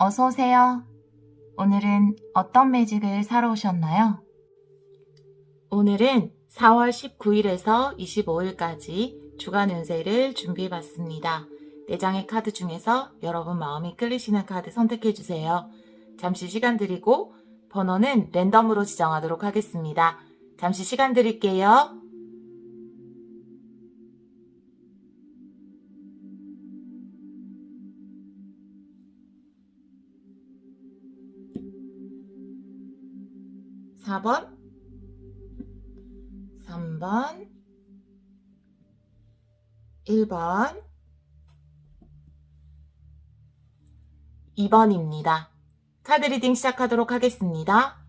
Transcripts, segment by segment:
어서 오세요. 오늘은 어떤 매직을 사러 오셨나요? 오늘은 4월 19일에서 25일까지 주간 운세를 준비해봤습니다. 4장의 카드 중에서 여러분 마음이 끌리시는 카드 선택해주세요. 잠시 시간 드리고 번호는 랜덤으로 지정하도록 하겠습니다. 잠시 시간 드릴게요. (4번) (3번) (1번) (2번입니다) 카드 리딩 시작하도록 하겠습니다.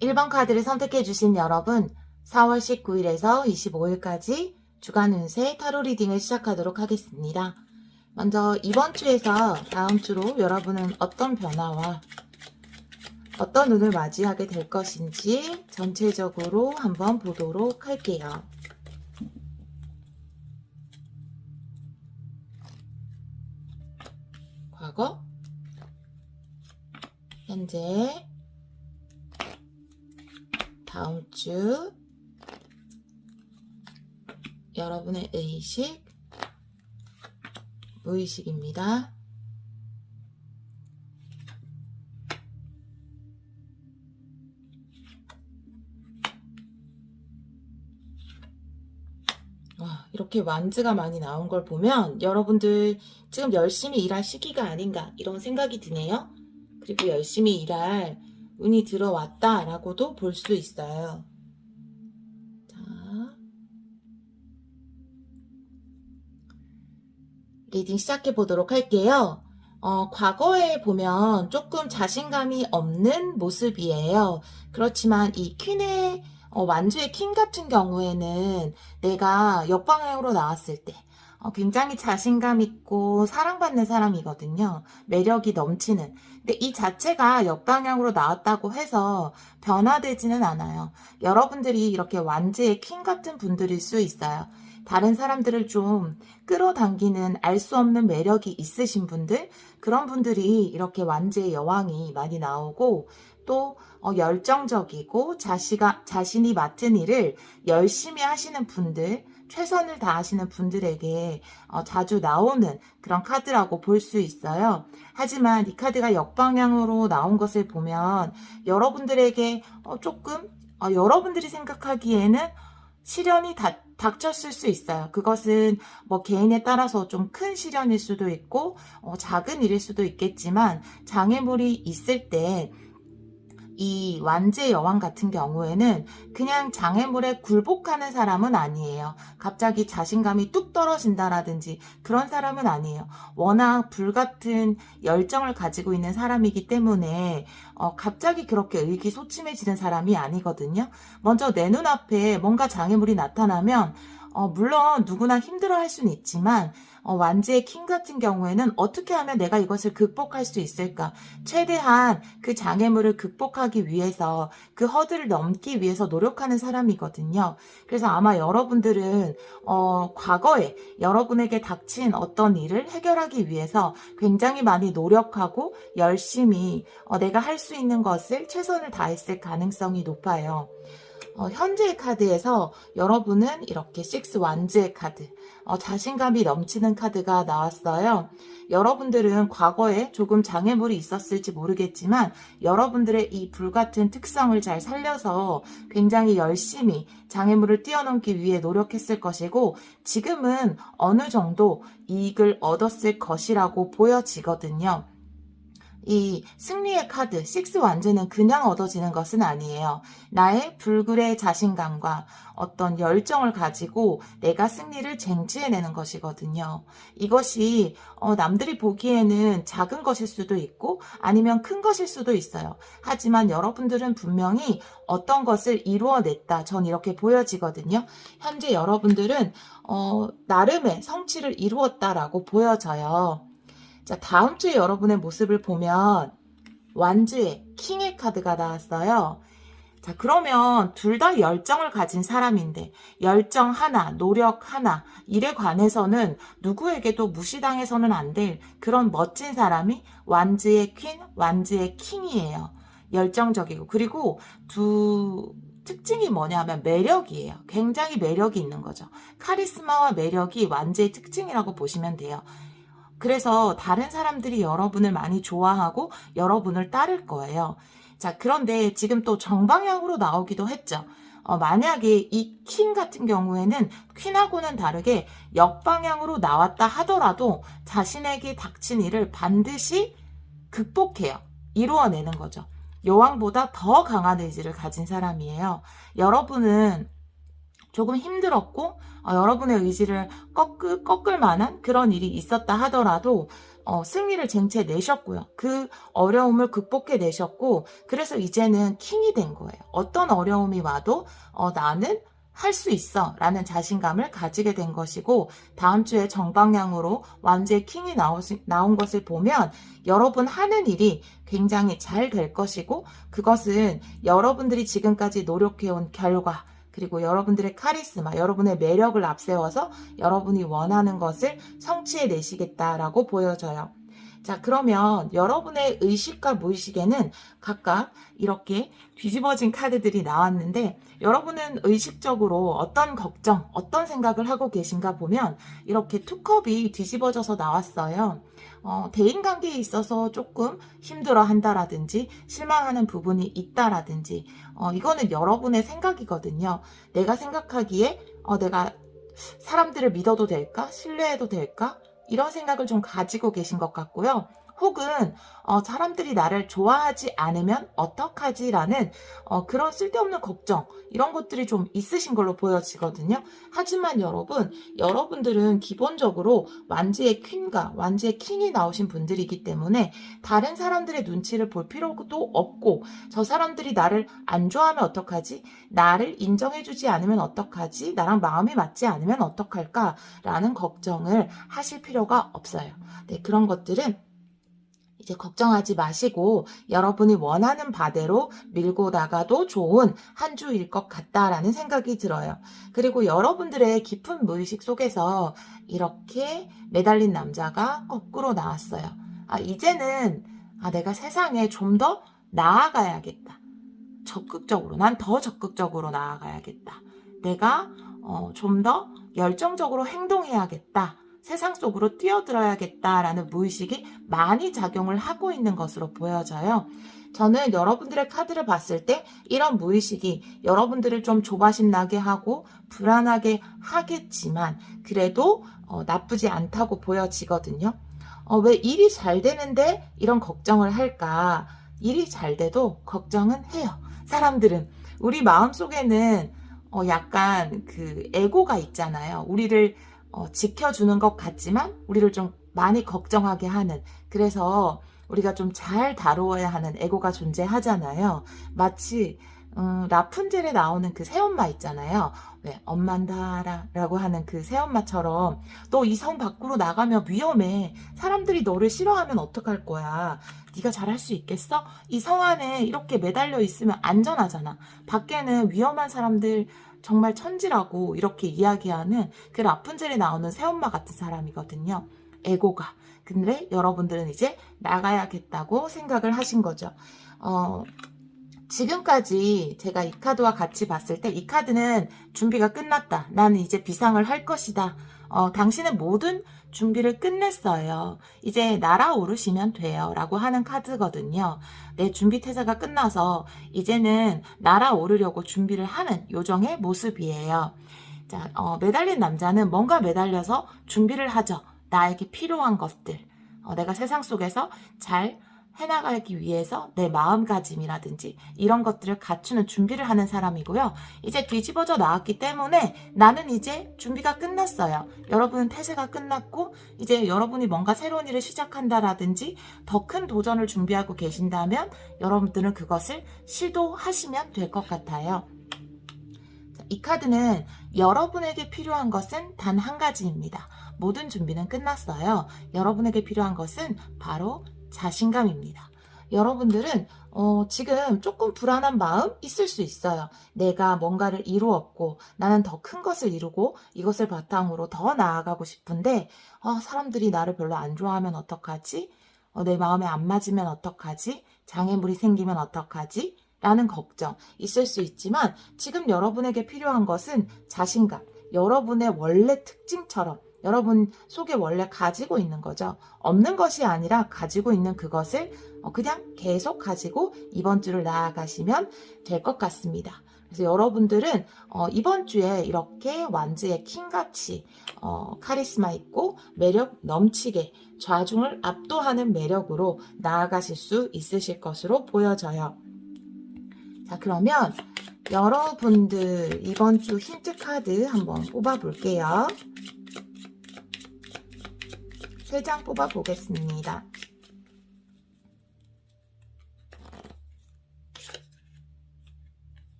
1번 카드를 선택해주신 여러분, 4월 19일에서 25일까지 주간 운세 타로 리딩을 시작하도록 하겠습니다. 먼저 이번 주에서 다음 주로 여러분은 어떤 변화와 어떤 운을 맞이하게 될 것인지 전체적으로 한번 보도록 할게요. 과거, 현재, 다음 주, 여러분의 의식, 무의식입니다. 이렇게 완즈가 많이 나온 걸 보면 여러분들 지금 열심히 일할 시기가 아닌가 이런 생각이 드네요. 그리고 열심히 일할 운이 들어왔다라고도 볼 수 있어요. 자, 리딩 시작해 보도록 할게요. 과거에 보면 조금 자신감이 없는 모습이에요. 그렇지만 이 퀸의 완주의 퀸 같은 경우에는 내가 역방향으로 나왔을 때 굉장히 자신감 있고 사랑받는 사람이거든요. 매력이 넘치는. 근데 이 자체가 역방향으로 나왔다고 해서 변화되지는 않아요. 여러분들이 이렇게 완주의 퀸 같은 분들일 수 있어요. 다른 사람들을 좀 끌어당기는 알 수 없는 매력이 있으신 분들, 그런 분들이 이렇게 완주의 여왕이 많이 나오고 또 열정적이고 자신이 맡은 일을 열심히 하시는 분들, 최선을 다하시는 분들에게 자주 나오는 그런 카드라고 볼 수 있어요. 하지만 이 카드가 역방향으로 나온 것을 보면 여러분들에게 조금 여러분들이 생각하기에는 시련이 닥쳤을 수 있어요. 그것은 뭐 개인에 따라서 좀 큰 시련일 수도 있고 작은 일일 수도 있겠지만 장애물이 있을 때 이 완제 여왕 같은 경우에는 그냥 장애물에 굴복하는 사람은 아니에요. 갑자기 자신감이 뚝 떨어진다라든지 그런 사람은 아니에요. 워낙 불같은 열정을 가지고 있는 사람이기 때문에 갑자기 그렇게 의기소침해지는 사람이 아니거든요. 먼저 내 눈앞에 뭔가 장애물이 나타나면 물론 누구나 힘들어할 수는 있지만 완제의 킹 같은 경우에는 어떻게 하면 내가 이것을 극복할 수 있을까? 최대한 그 장애물을 극복하기 위해서 그 허들을 넘기 위해서 노력하는 사람이거든요. 그래서 아마 여러분들은 과거에 여러분에게 닥친 어떤 일을 해결하기 위해서 굉장히 많이 노력하고 열심히 내가 할 수 있는 것을 최선을 다했을 가능성이 높아요. 현재의 카드에서 여러분은 이렇게 6 완즈의 카드, 자신감이 넘치는 카드가 나왔어요. 여러분들은 과거에 조금 장애물이 있었을지 모르겠지만 여러분들의 이 불같은 특성을 잘 살려서 굉장히 열심히 장애물을 뛰어넘기 위해 노력했을 것이고 지금은 어느 정도 이익을 얻었을 것이라고 보여지거든요. 이 승리의 카드 6 완즈는 그냥 얻어지는 것은 아니에요. 나의 불굴의 자신감과 어떤 열정을 가지고 내가 승리를 쟁취해내는 것이거든요. 이것이 남들이 보기에는 작은 것일 수도 있고 아니면 큰 것일 수도 있어요. 하지만 여러분들은 분명히 어떤 것을 이루어냈다. 전 이렇게 보여지거든요. 현재 여러분들은 나름의 성취를 이루었다라고 보여져요. 자, 다음 주에 여러분의 모습을 보면 완즈의 킹의 카드가 나왔어요. 자, 그러면 둘 다 열정을 가진 사람인데 열정 하나, 노력 하나, 일에 관해서는 누구에게도 무시당해서는 안 될 그런 멋진 사람이 완즈의 퀸, 완즈의 킹이에요. 열정적이고. 그리고 두 특징이 뭐냐면 매력이에요. 굉장히 매력이 있는 거죠. 카리스마와 매력이 완즈의 특징이라고 보시면 돼요. 그래서 다른 사람들이 여러분을 많이 좋아하고 여러분을 따를 거예요. 자, 그런데 지금 또 정방향으로 나오기도 했죠. 만약에 이 퀸 같은 경우에는 퀸하고는 다르게 역방향으로 나왔다 하더라도 자신에게 닥친 일을 반드시 극복해요. 이루어내는 거죠. 여왕보다 더 강한 의지를 가진 사람이에요. 여러분은 조금 힘들었고 여러분의 의지를 꺾을 만한 그런 일이 있었다 하더라도 승리를 쟁취해내셨고요. 그 어려움을 극복해내셨고 그래서 이제는 킹이 된 거예요. 어떤 어려움이 와도 나는 할 수 있어 라는 자신감을 가지게 된 것이고 다음 주에 정방향으로 완주의 킹이 나온 것을 보면 여러분 하는 일이 굉장히 잘 될 것이고 그것은 여러분들이 지금까지 노력해온 결과 그리고 여러분들의 카리스마, 여러분의 매력을 앞세워서 여러분이 원하는 것을 성취해내시겠다라고 보여져요. 자, 그러면 여러분의 의식과 무의식에는 각각 이렇게 뒤집어진 카드들이 나왔는데 여러분은 의식적으로 어떤 걱정, 어떤 생각을 하고 계신가 보면 이렇게 투컵이 뒤집어져서 나왔어요. 대인관계에 있어서 조금 힘들어 한다라든지 실망하는 부분이 있다라든지 이거는 여러분의 생각이거든요. 내가 생각하기에 내가 사람들을 믿어도 될까? 신뢰해도 될까? 이런 생각을 좀 가지고 계신 것 같고요. 혹은 사람들이 나를 좋아하지 않으면 어떡하지라는 그런 쓸데없는 걱정 이런 것들이 좀 있으신 걸로 보여지거든요. 하지만 여러분들은 기본적으로 완즈의 퀸과 완즈의 킹이 나오신 분들이기 때문에 다른 사람들의 눈치를 볼 필요도 없고 저 사람들이 나를 안 좋아하면 어떡하지? 나를 인정해주지 않으면 어떡하지? 나랑 마음이 맞지 않으면 어떡할까라는 걱정을 하실 필요가 없어요. 네, 그런 것들은 이제 걱정하지 마시고 여러분이 원하는 바대로 밀고 나가도 좋은 한 주일 것 같다라는 생각이 들어요. 그리고 여러분들의 깊은 무의식 속에서 이렇게 매달린 남자가 거꾸로 나왔어요. 이제는 내가 세상에 좀 더 나아가야겠다. 적극적으로, 난 더 적극적으로 나아가야겠다. 내가 좀 더 열정적으로 행동해야겠다. 세상 속으로 뛰어들어야겠다라는 무의식이 많이 작용을 하고 있는 것으로 보여져요. 저는 여러분들의 카드를 봤을 때 이런 무의식이 여러분들을 좀 조바심 나게 하고 불안하게 하겠지만 그래도 나쁘지 않다고 보여지거든요. 왜 일이 잘 되는데 이런 걱정을 할까? 일이 잘 돼도 걱정은 해요. 사람들은 우리 마음속에는 약간 그 에고가 있잖아요. 우리를 지켜주는 것 같지만 우리를 좀 많이 걱정하게 하는 그래서 우리가 좀 잘 다루어야 하는 에고가 존재하잖아요. 마치 라푼젤에 나오는 그 새엄마 있잖아요. 왜 엄만 다 라고 하는 그 새엄마처럼 너 이 성 밖으로 나가면 위험해. 사람들이 너를 싫어하면 어떡할 거야. 네가 잘할 수 있겠어? 이 성 안에 이렇게 매달려 있으면 안전하잖아. 밖에는 위험한 사람들 정말 천지라고 이렇게 이야기하는 그 라푼젤에 나오는 새엄마 같은 사람이거든요. 에고가. 근데 여러분들은 이제 나가야겠다고 생각을 하신 거죠. 지금까지 제가 이 카드와 같이 봤을 때 이 카드는 준비가 끝났다. 나는 이제 비상을 할 것이다. 당신은 모든 준비를 끝냈어요. 이제 날아오르시면 돼요. 라고 하는 카드거든요. 내 준비 태세가 끝나서 이제는 날아오르려고 준비를 하는 요정의 모습이에요. 자, 매달린 남자는 뭔가 매달려서 준비를 하죠. 나에게 필요한 것들. 내가 세상 속에서 잘 해나가기 위해서 내 마음가짐이라든지 이런 것들을 갖추는 준비를 하는 사람이고요. 이제 뒤집어져 나왔기 때문에 나는 이제 준비가 끝났어요. 여러분은 태세가 끝났고 이제 여러분이 뭔가 새로운 일을 시작한다라든지 더 큰 도전을 준비하고 계신다면 여러분들은 그것을 시도하시면 될 것 같아요. 이 카드는 여러분에게 필요한 것은 단 한 가지입니다. 모든 준비는 끝났어요. 여러분에게 필요한 것은 바로 자신감입니다. 여러분들은 지금 조금 불안한 마음 있을 수 있어요. 내가 뭔가를 이루었고 나는 더 큰 것을 이루고 이것을 바탕으로 더 나아가고 싶은데 사람들이 나를 별로 안 좋아하면 어떡하지? 내 마음에 안 맞으면 어떡하지? 장애물이 생기면 어떡하지? 라는 걱정 있을 수 있지만 지금 여러분에게 필요한 것은 자신감, 여러분의 원래 특징처럼 여러분 속에 원래 가지고 있는 거죠. 없는 것이 아니라 가지고 있는 그것을 그냥 계속 가지고 이번 주를 나아가시면 될 것 같습니다. 그래서 여러분들은 이번 주에 이렇게 완즈의 킹같이 카리스마 있고 매력 넘치게 좌중을 압도하는 매력으로 나아가실 수 있으실 것으로 보여져요. 자, 그러면 여러분들 이번 주 힌트 카드 한번 뽑아 볼게요. 3장 뽑아 보겠습니다.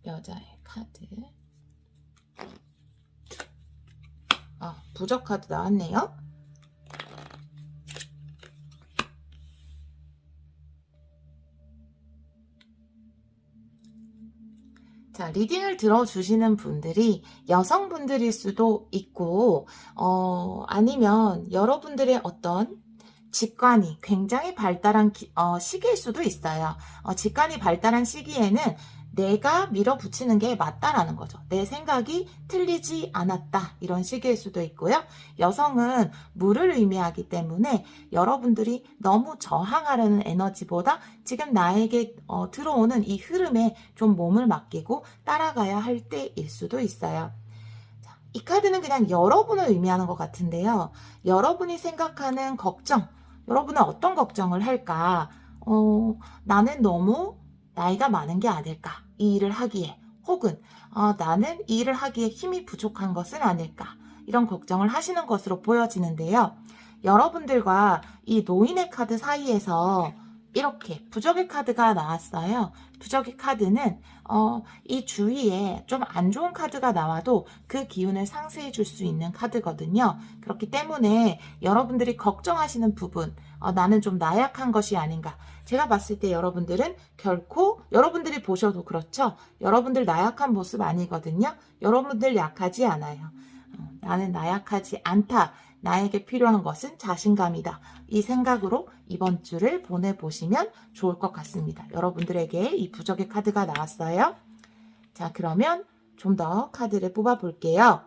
여자의 카드. 부적 카드 나왔네요. 자, 리딩을 들어주시는 분들이 여성분들일 수도 있고, 아니면 여러분들의 어떤 직관이 굉장히 발달한 시기일 수도 있어요. 직관이 발달한 시기에는 내가 밀어붙이는 게 맞다라는 거죠. 내 생각이 틀리지 않았다. 이런 시기일 수도 있고요. 여성은 물을 의미하기 때문에 여러분들이 너무 저항하려는 에너지보다 지금 나에게 들어오는 이 흐름에 좀 몸을 맡기고 따라가야 할 때일 수도 있어요. 이 카드는 그냥 여러분을 의미하는 것 같은데요. 여러분이 생각하는 걱정, 여러분은 어떤 걱정을 할까? 나는 너무 나이가 많은 게 아닐까? 이 일을 하기에. 혹은 나는 이 일을 하기에 힘이 부족한 것은 아닐까? 이런 걱정을 하시는 것으로 보여지는데요. 여러분들과 이 노인의 카드 사이에서 이렇게 부적의 카드가 나왔어요. 부적의 카드는 이 주위에 좀 안 좋은 카드가 나와도 그 기운을 상쇄해 줄 수 있는 카드거든요. 그렇기 때문에 여러분들이 걱정하시는 부분, 나는 좀 나약한 것이 아닌가. 제가 봤을 때 여러분들은 결코 여러분들이 보셔도 그렇죠. 여러분들 나약한 모습 아니거든요. 여러분들 약하지 않아요. 나는 나약하지 않다. 나에게 필요한 것은 자신감이다. 이 생각으로 이번 주를 보내보시면 좋을 것 같습니다. 여러분들에게 이 부적의 카드가 나왔어요. 자, 그러면 좀 더 카드를 뽑아볼게요.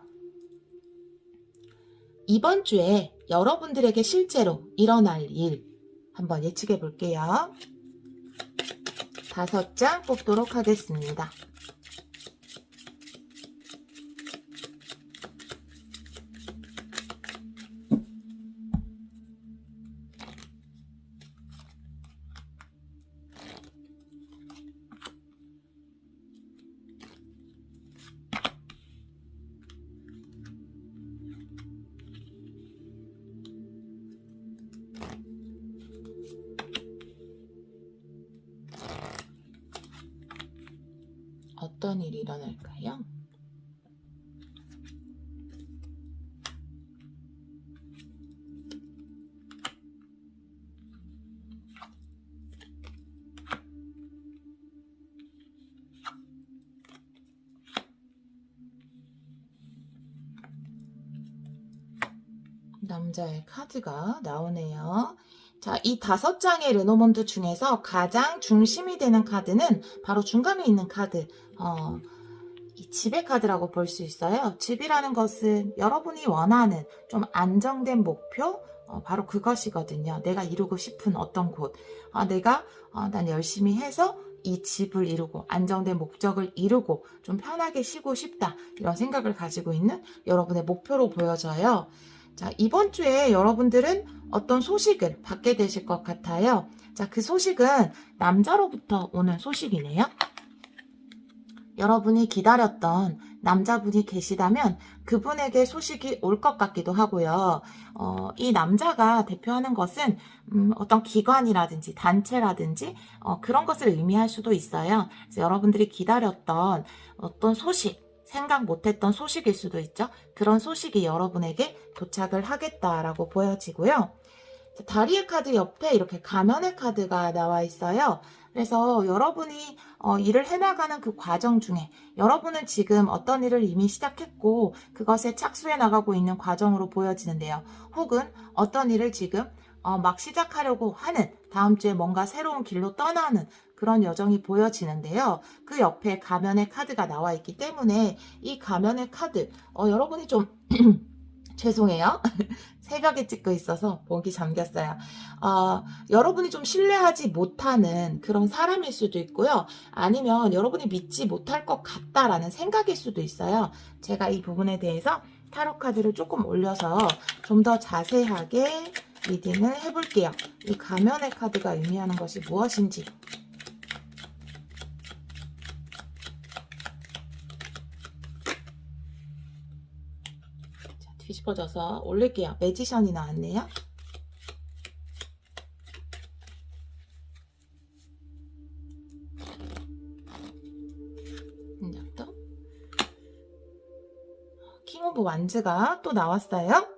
이번 주에 여러분들에게 실제로 일어날 일 한번 예측해 볼게요. 5장 뽑도록 하겠습니다. 어떤 일이 일어날까요? 남자의 카드가 나오네요. 자, 이 5장의 르노먼트 중에서 가장 중심이 되는 카드는 바로 중간에 있는 카드, 이 집의 카드라고 볼 수 있어요. 집이라는 것은 여러분이 원하는 좀 안정된 목표, 바로 그것이거든요. 내가 이루고 싶은 어떤 곳, 난 열심히 해서 이 집을 이루고 안정된 목적을 이루고 좀 편하게 쉬고 싶다. 이런 생각을 가지고 있는 여러분의 목표로 보여져요. 자, 이번 주에 여러분들은 어떤 소식을 받게 되실 것 같아요. 자, 그 소식은 남자로부터 오는 소식이네요. 여러분이 기다렸던 남자분이 계시다면 그분에게 소식이 올 것 같기도 하고요. 이 남자가 대표하는 것은 어떤 기관이라든지 단체라든지 그런 것을 의미할 수도 있어요. 그래서 여러분들이 기다렸던 어떤 소식, 생각 못했던 소식일 수도 있죠. 그런 소식이 여러분에게 도착을 하겠다라고 보여지고요. 자, 다리의 카드 옆에 이렇게 가면의 카드가 나와 있어요. 그래서 여러분이 일을 해나가는 그 과정 중에 여러분은 지금 어떤 일을 이미 시작했고 그것에 착수해 나가고 있는 과정으로 보여지는데요. 혹은 어떤 일을 지금 막 시작하려고 하는, 다음 주에 뭔가 새로운 길로 떠나는 그런 여정이 보여지는데요. 그 옆에 가면의 카드가 나와 있기 때문에 이 가면의 카드, 여러분이 좀 죄송해요. 새벽에 찍고 있어서 목이 잠겼어요. 여러분이 좀 신뢰하지 못하는 그런 사람일 수도 있고요. 아니면 여러분이 믿지 못할 것 같다라는 생각일 수도 있어요. 제가 이 부분에 대해서 타로 카드를 조금 올려서 좀 더 자세하게 리딩을 해볼게요. 이 가면의 카드가 의미하는 것이 무엇인지. 자, 뒤집어져서 올릴게요. 매지션이 나왔네요. 또 킹 오브 완즈가 또 나왔어요.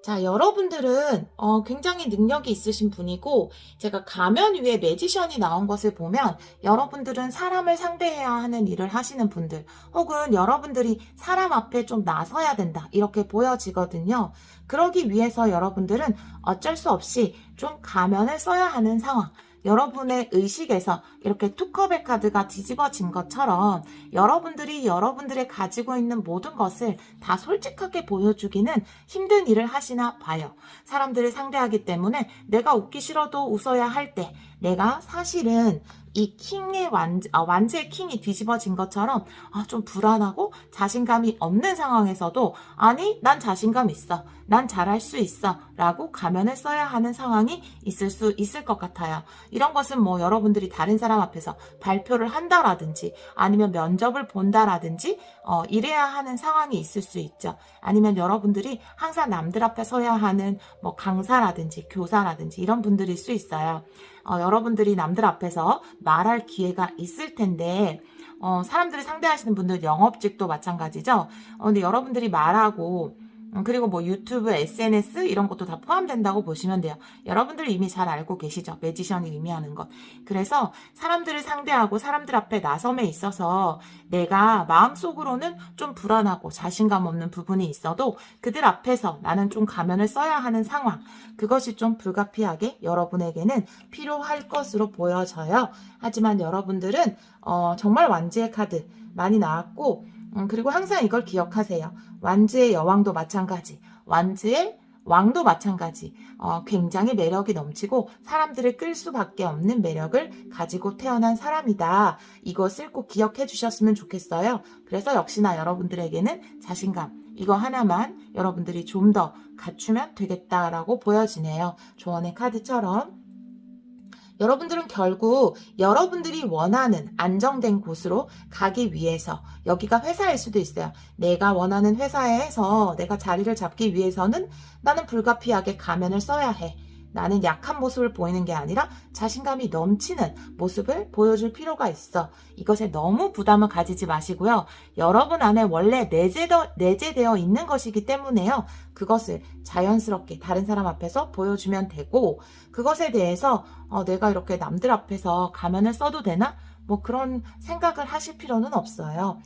자, 여러분들은 굉장히 능력이 있으신 분이고, 제가 가면 위에 매지션이 나온 것을 보면 여러분들은 사람을 상대해야 하는 일을 하시는 분들, 혹은 여러분들이 사람 앞에 좀 나서야 된다, 이렇게 보여지거든요. 그러기 위해서 여러분들은 어쩔 수 없이 좀 가면을 써야 하는 상황, 여러분의 의식에서 이렇게 투컵의 카드가 뒤집어진 것처럼 여러분들이 여러분들의 가지고 있는 모든 것을 다 솔직하게 보여주기는 힘든 일을 하시나 봐요. 사람들을 상대하기 때문에 내가 웃기 싫어도 웃어야 할 때, 내가 사실은 이 킹의 완즈의 킹이 뒤집어진 것처럼 좀 불안하고 자신감이 없는 상황에서도 아니, 난 자신감 있어, 난 잘할 수 있어 라고 가면을 써야 하는 상황이 있을 수 있을 것 같아요. 이런 것은 뭐 여러분들이 다른 사람 앞에서 발표를 한다라든지 아니면 면접을 본다라든지 이래야 하는 상황이 있을 수 있죠. 아니면 여러분들이 항상 남들 앞에 서야 하는 뭐 강사라든지 교사라든지 이런 분들일 수 있어요. 여러분들이 남들 앞에서 말할 기회가 있을 텐데 사람들을 상대하시는 분들, 영업직도 마찬가지죠. 근데 여러분들이 말하고 그리고 뭐 유튜브, SNS 이런 것도 다 포함된다고 보시면 돼요. 여러분들 이미 잘 알고 계시죠? 매지션이 의미하는 것. 그래서 사람들을 상대하고 사람들 앞에 나섬에 있어서 내가 마음속으로는 좀 불안하고 자신감 없는 부분이 있어도 그들 앞에서 나는 좀 가면을 써야 하는 상황, 그것이 좀 불가피하게 여러분에게는 필요할 것으로 보여져요. 하지만 여러분들은 정말 완지의 카드 많이 나왔고 그리고 항상 이걸 기억하세요. 완즈의 여왕도 마찬가지, 완즈의 왕도 마찬가지, 굉장히 매력이 넘치고 사람들을 끌 수밖에 없는 매력을 가지고 태어난 사람이다. 이것을 꼭 기억해 주셨으면 좋겠어요. 그래서 역시나 여러분들에게는 자신감, 이거 하나만 여러분들이 좀 더 갖추면 되겠다라고 보여지네요. 조언의 카드처럼. 여러분들은 결국 여러분들이 원하는 안정된 곳으로 가기 위해서, 여기가 회사일 수도 있어요. 내가 원하는 회사에서 내가 자리를 잡기 위해서는 나는 불가피하게 가면을 써야 해. 나는 약한 모습을 보이는 게 아니라 자신감이 넘치는 모습을 보여줄 필요가 있어. 이것에 너무 부담을 가지지 마시고요. 여러분 안에 원래 내재되어 있는 것이기 때문에요. 그것을 자연스럽게 다른 사람 앞에서 보여주면 되고, 그것에 대해서 내가 이렇게 남들 앞에서 가면을 써도 되나? 뭐 그런 생각을 하실 필요는 없어요.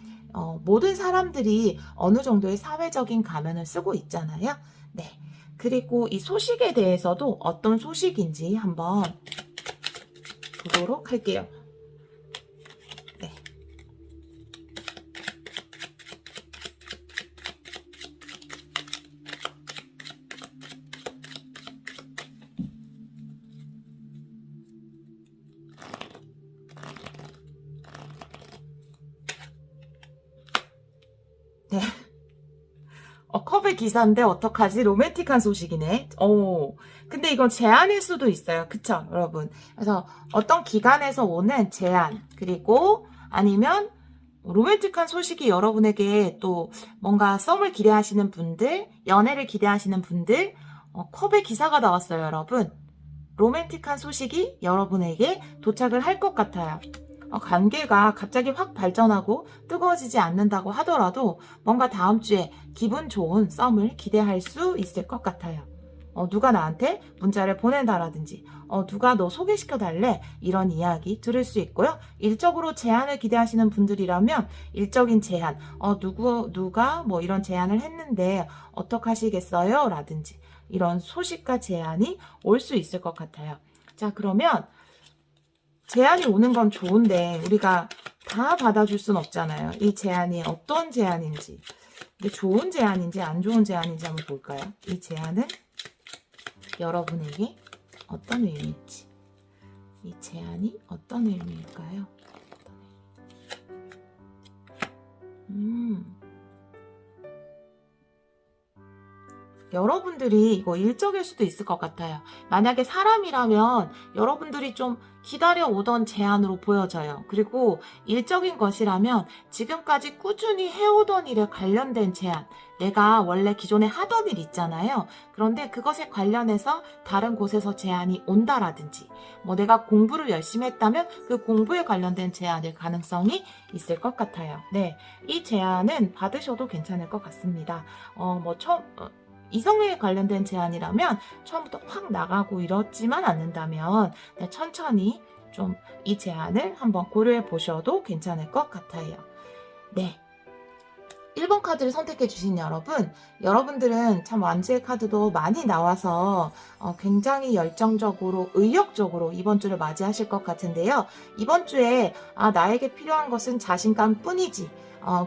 모든 사람들이 어느 정도의 사회적인 가면을 쓰고 있잖아요. 네. 그리고 이 소식에 대해서도 어떤 소식인지 한번 보도록 할게요. 네. 네. 컵의 기사인데 어떡하지? 로맨틱한 소식이네. 근데 이건 제안일 수도 있어요. 그쵸, 여러분? 그래서 어떤 기관에서 오는 제안, 그리고 아니면 로맨틱한 소식이 여러분에게 또 뭔가 썸을 기대하시는 분들, 연애를 기대하시는 분들, 컵의 기사가 나왔어요, 여러분. 로맨틱한 소식이 여러분에게 도착을 할 것 같아요. 관계가 갑자기 확 발전하고 뜨거워지지 않는다고 하더라도 뭔가 다음 주에 기분 좋은 썸을 기대할 수 있을 것 같아요. 누가 나한테 문자를 보낸다라든지, 누가 너 소개시켜 달래, 이런 이야기 들을 수 있고요. 일적으로 제안을 기대하시는 분들이라면 일적인 제안, 누가 뭐 이런 제안을 했는데 어떡하시겠어요? 라든지 이런 소식과 제안이 올 수 있을 것 같아요. 자, 그러면 제안이 오는 건 좋은데 우리가 다 받아줄 순 없잖아요. 이 제안이 어떤 제안인지, 이게 좋은 제안인지 안 좋은 제안인지 한번 볼까요? 이 제안은 여러분에게 어떤 의미일지, 이 제안이 어떤 의미일까요? 여러분들이 이거 일적일 수도 있을 것 같아요. 만약에 사람이라면 여러분들이 좀 기다려오던 제안으로 보여져요. 그리고 일적인 것이라면 지금까지 꾸준히 해오던 일에 관련된 제안, 내가 원래 기존에 하던 일 있잖아요. 그런데 그것에 관련해서 다른 곳에서 제안이 온다라든지, 뭐 내가 공부를 열심히 했다면 그 공부에 관련된 제안일 가능성이 있을 것 같아요. 네, 이 제안은 받으셔도 괜찮을 것 같습니다. 이성에 관련된 제안이라면 처음부터 확 나가고 이렇지만 않는다면 천천히 좀 이 제안을 한번 고려해 보셔도 괜찮을 것 같아요. 네. 1번 카드를 선택해 주신 여러분들은 참 완주의 카드도 많이 나와서 굉장히 열정적으로, 의욕적으로 이번 주를 맞이하실 것 같은데요. 이번 주에 나에게 필요한 것은 자신감 뿐이지.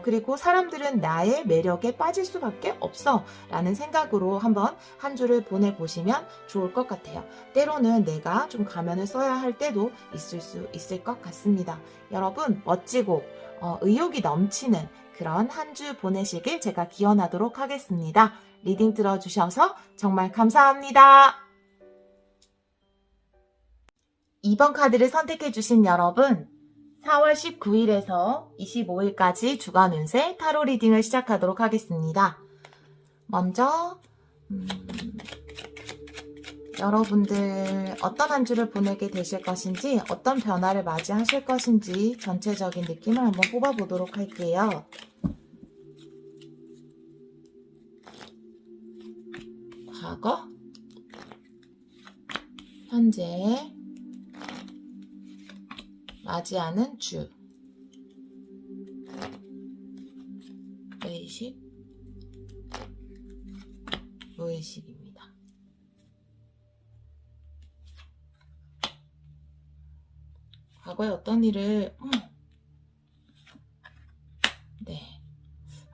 그리고 사람들은 나의 매력에 빠질 수밖에 없어 라는 생각으로 한번 한 주를 보내보시면 좋을 것 같아요. 때로는 내가 좀 가면을 써야 할 때도 있을 수 있을 것 같습니다. 여러분 멋지고 의욕이 넘치는 그런 한 주 보내시길 제가 기원하도록 하겠습니다. 리딩 들어주셔서 정말 감사합니다. 2번 카드를 선택해주신 여러분, 4월 19일에서 25일까지 주간 운세 타로 리딩을 시작하도록 하겠습니다. 먼저 여러분들 어떤 한 주를 보내게 되실 것인지, 어떤 변화를 맞이하실 것인지 전체적인 느낌을 한번 뽑아보도록 할게요. 과거, 현재, 맞이하는 주, 의식, 무의식입니다. 과거에 어떤 일을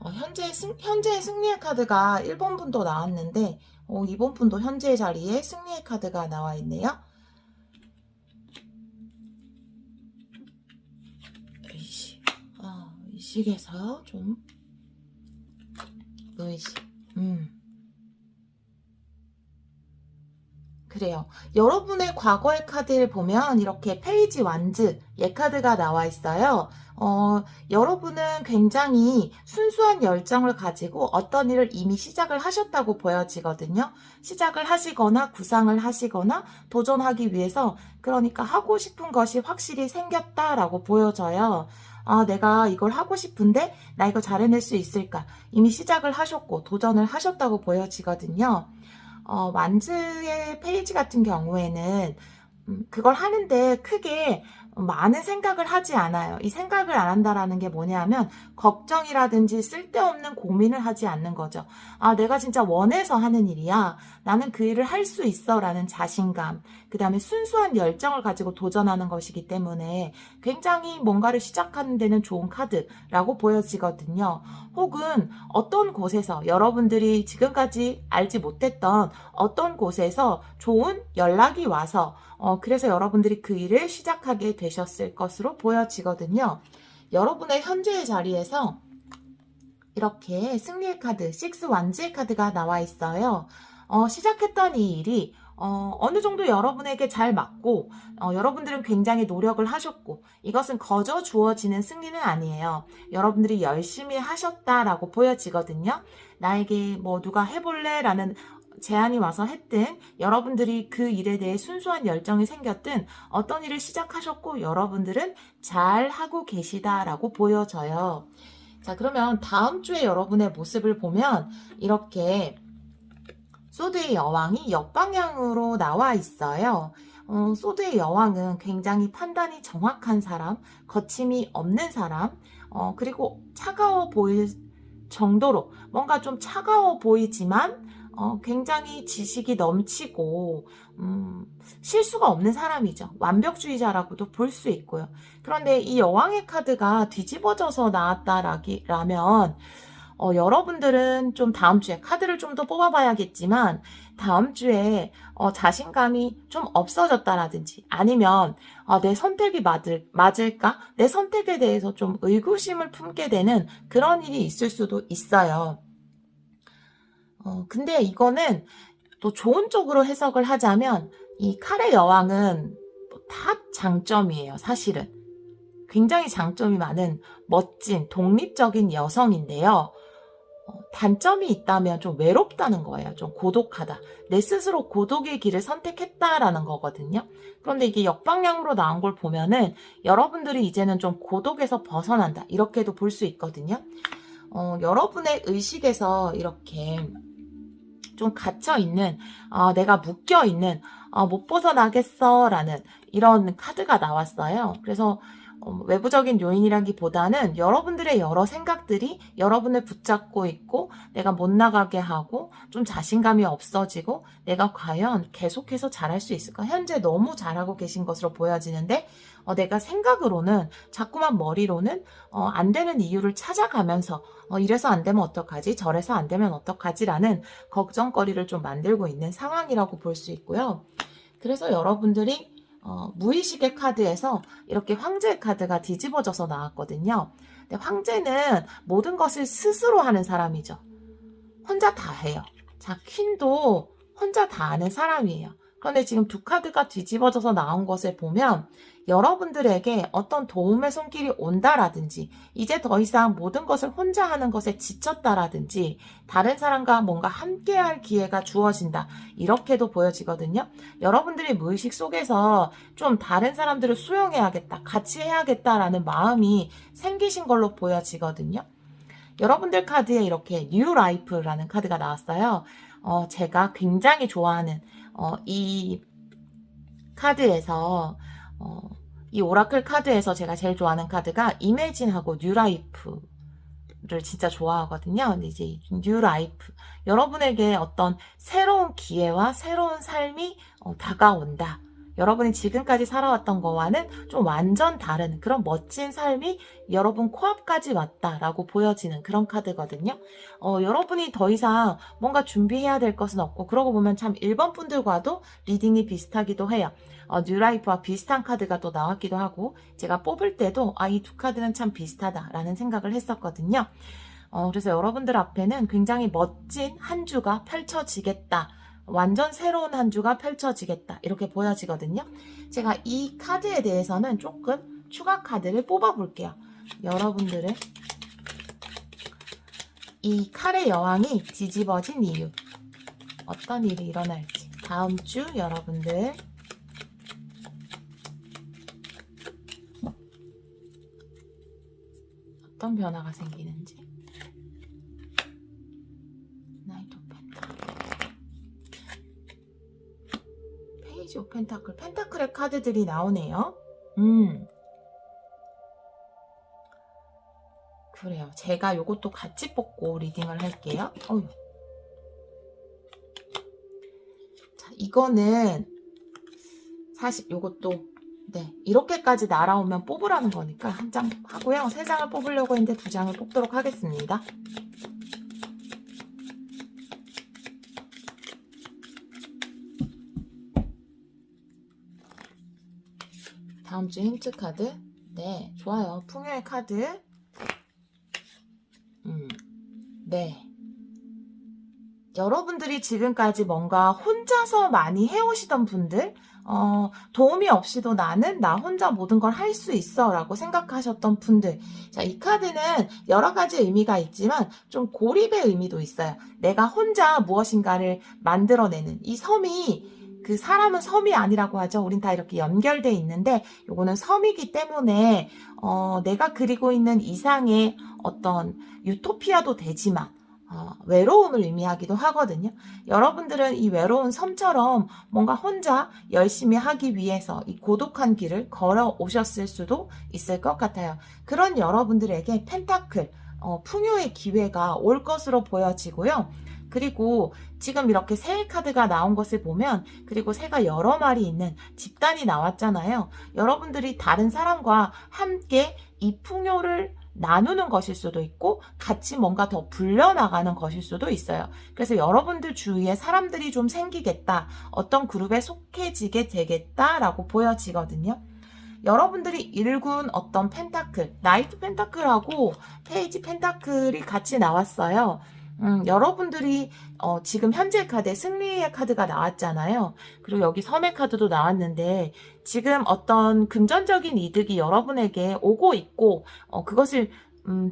현재의 승리의 카드가 1번 분도 나왔는데 2번 분도 현재의 자리에 승리의 카드가 나와 있네요. 의식에서 좀 무의식. 그래요. 여러분의 과거의 카드를 보면 이렇게 페이지 완즈 예 카드가 나와 있어요. 여러분은 굉장히 순수한 열정을 가지고 어떤 일을 이미 시작을 하셨다고 보여지거든요. 시작을 하시거나 구상을 하시거나 도전하기 위해서, 그러니까 하고 싶은 것이 확실히 생겼다라고 보여져요. 내가 이걸 하고 싶은데 나 이거 잘 해낼 수 있을까? 이미 시작을 하셨고 도전을 하셨다고 보여지거든요. 완즈의 페이지 같은 경우에는 그걸 하는데 크게 많은 생각을 하지 않아요. 이 생각을 안 한다라는 게 뭐냐면 걱정이라든지 쓸데없는 고민을 하지 않는 거죠. 내가 진짜 원해서 하는 일이야. 나는 그 일을 할 수 있어 라는 자신감, 그 다음에 순수한 열정을 가지고 도전하는 것이기 때문에 굉장히 뭔가를 시작하는 데는 좋은 카드라고 보여지거든요. 혹은 어떤 곳에서 여러분들이 지금까지 알지 못했던 어떤 곳에서 좋은 연락이 와서 그래서 여러분들이 그 일을 시작하게 되셨을 것으로 보여지거든요. 여러분의 현재의 자리에서 이렇게 승리의 카드, 6 완즈의 카드가 나와 있어요. 시작했던 이 일이 어느 정도 여러분에게 잘 맞고 여러분들은 굉장히 노력을 하셨고 이것은 거저 주어지는 승리는 아니에요. 여러분들이 열심히 하셨다라고 보여지거든요. 나에게 뭐 누가 해볼래? 라는 제안이 와서 했든 여러분들이 그 일에 대해 순수한 열정이 생겼든 어떤 일을 시작하셨고 여러분들은 잘 하고 계시다라고 보여져요. 자, 그러면 다음 주에 여러분의 모습을 보면 이렇게 소드의 여왕이 역방향으로 나와 있어요. 소드의 여왕은 굉장히 판단이 정확한 사람, 거침이 없는 사람, 그리고 차가워 보일 정도로 뭔가 좀 차가워 보이지만 굉장히 지식이 넘치고 실수가 없는 사람이죠. 완벽주의자라고도 볼 수 있고요. 그런데 이 여왕의 카드가 뒤집어져서 나왔다라면 여러분들은 좀 다음 주에 카드를 좀 더 뽑아봐야겠지만 다음 주에 자신감이 좀 없어졌다라든지 아니면 내 선택이 맞을까? 내 선택에 대해서 좀 의구심을 품게 되는 그런 일이 있을 수도 있어요. 근데 이거는 또 좋은 쪽으로 해석을 하자면 이 칼의 여왕은 다 장점이에요, 사실은. 굉장히 장점이 많은 멋진 독립적인 여성인데요. 단점이 있다면 좀 외롭다는 거예요. 좀 고독하다. 내 스스로 고독의 길을 선택했다라는 거거든요. 그런데 이게 역방향으로 나온 걸 보면은 여러분들이 이제는 좀 고독에서 벗어난다. 이렇게도 볼 수 있거든요. 여러분의 의식에서 이렇게 좀 갇혀있는, 내가 묶여있는, 못 벗어나겠어 라는 이런 카드가 나왔어요. 그래서 외부적인 요인이라기보다는 여러분들의 여러 생각들이 여러분을 붙잡고 있고 내가 못 나가게 하고 좀 자신감이 없어지고 내가 과연 계속해서 잘할 수 있을까? 현재 너무 잘하고 계신 것으로 보여지는데 내가 생각으로는 자꾸만 머리로는 안 되는 이유를 찾아가면서 이래서 안 되면 어떡하지? 저래서 안 되면 어떡하지? 라는 걱정거리를 좀 만들고 있는 상황이라고 볼 수 있고요. 그래서 여러분들이 무의식의 카드에서 이렇게 황제의 카드가 뒤집어져서 나왔거든요. 근데 황제는 모든 것을 스스로 하는 사람이죠. 혼자 다 해요. 자, 퀸도 혼자 다 하는 사람이에요. 그런데 지금 두 카드가 뒤집어져서 나온 것을 보면 여러분들에게 어떤 도움의 손길이 온다라든지 이제 더 이상 모든 것을 혼자 하는 것에 지쳤다라든지 다른 사람과 뭔가 함께할 기회가 주어진다 이렇게도 보여지거든요. 여러분들이 무의식 속에서 좀 다른 사람들을 수용해야겠다 같이 해야겠다라는 마음이 생기신 걸로 보여지거든요. 여러분들 카드에 이렇게 뉴 라이프라는 카드가 나왔어요. 제가 굉장히 좋아하는 이 카드에서 이 오라클 카드에서 제가 제일 좋아하는 카드가 이매진하고 뉴라이프를 진짜 좋아하거든요. 근데 이제 뉴라이프 여러분에게 어떤 새로운 기회와 새로운 삶이 다가온다. 여러분이 지금까지 살아왔던 거와는 좀 완전 다른 그런 멋진 삶이 여러분 코앞까지 왔다라고 보여지는 그런 카드거든요. 여러분이 더 이상 뭔가 준비해야 될 것은 없고 그러고 보면 참 1번 분들과도 리딩이 비슷하기도 해요. 뉴라이프와 비슷한 카드가 또 나왔기도 하고 제가 뽑을 때도 이 두 카드는 참 비슷하다라는 생각을 했었거든요. 그래서 여러분들 앞에는 굉장히 멋진 한 주가 펼쳐지겠다. 완전 새로운 한 주가 펼쳐지겠다 이렇게 보여지거든요. 제가 이 카드에 대해서는 조금 추가 카드를 뽑아 볼게요. 여러분들은 이 칼의 여왕이 뒤집어진 이유 어떤 일이 일어날지 다음 주 여러분들 어떤 변화가 생기는지 나이트 오브 펜타클 페이지 오브 펜타클 펜타클의 카드들이 나오네요. 그래요. 제가 요것도 같이 뽑고 리딩을 할게요. 자, 이거는 사실 요것도 네, 이렇게까지 날아오면 뽑으라는 거니까 한 장 하고요. 3장을 뽑으려고 했는데 2장을 뽑도록 하겠습니다. 다음 주 힌트 카드. 네, 좋아요. 풍요의 카드. 네. 여러분들이 지금까지 뭔가 혼자서 많이 해오시던 분들, 도움이 없이도 나는 나 혼자 모든 걸 할 수 있어 라고 생각하셨던 분들. 자, 이 카드는 여러 가지 의미가 있지만 좀 고립의 의미도 있어요. 내가 혼자 무엇인가를 만들어내는 이 섬이 그 사람은 섬이 아니라고 하죠. 우린 다 이렇게 연결돼 있는데 요거는 섬이기 때문에 내가 그리고 있는 이상의 어떤 유토피아도 되지만 외로움을 의미하기도 하거든요. 여러분들은 이 외로운 섬처럼 뭔가 혼자 열심히 하기 위해서 이 고독한 길을 걸어 오셨을 수도 있을 것 같아요. 그런 여러분들에게 펜타클, 풍요의 기회가 올 것으로 보여지고요. 그리고 지금 이렇게 새의 카드가 나온 것을 보면, 그리고 새가 여러 마리 있는 집단이 나왔잖아요. 여러분들이 다른 사람과 함께 이 풍요를 나누는 것일 수도 있고 같이 뭔가 더 불려나가는 것일 수도 있어요. 그래서 여러분들 주위에 사람들이 좀 생기겠다, 어떤 그룹에 속해지게 되겠다라고 보여지거든요. 여러분들이 일군 어떤 펜타클, 나이트 펜타클하고 페이지 펜타클이 같이 나왔어요. 여러분들이 지금 현재 카드에 승리의 카드가 나왔잖아요. 그리고 여기 섬의 카드도 나왔는데 지금 어떤 금전적인 이득이 여러분에게 오고 있고 그것을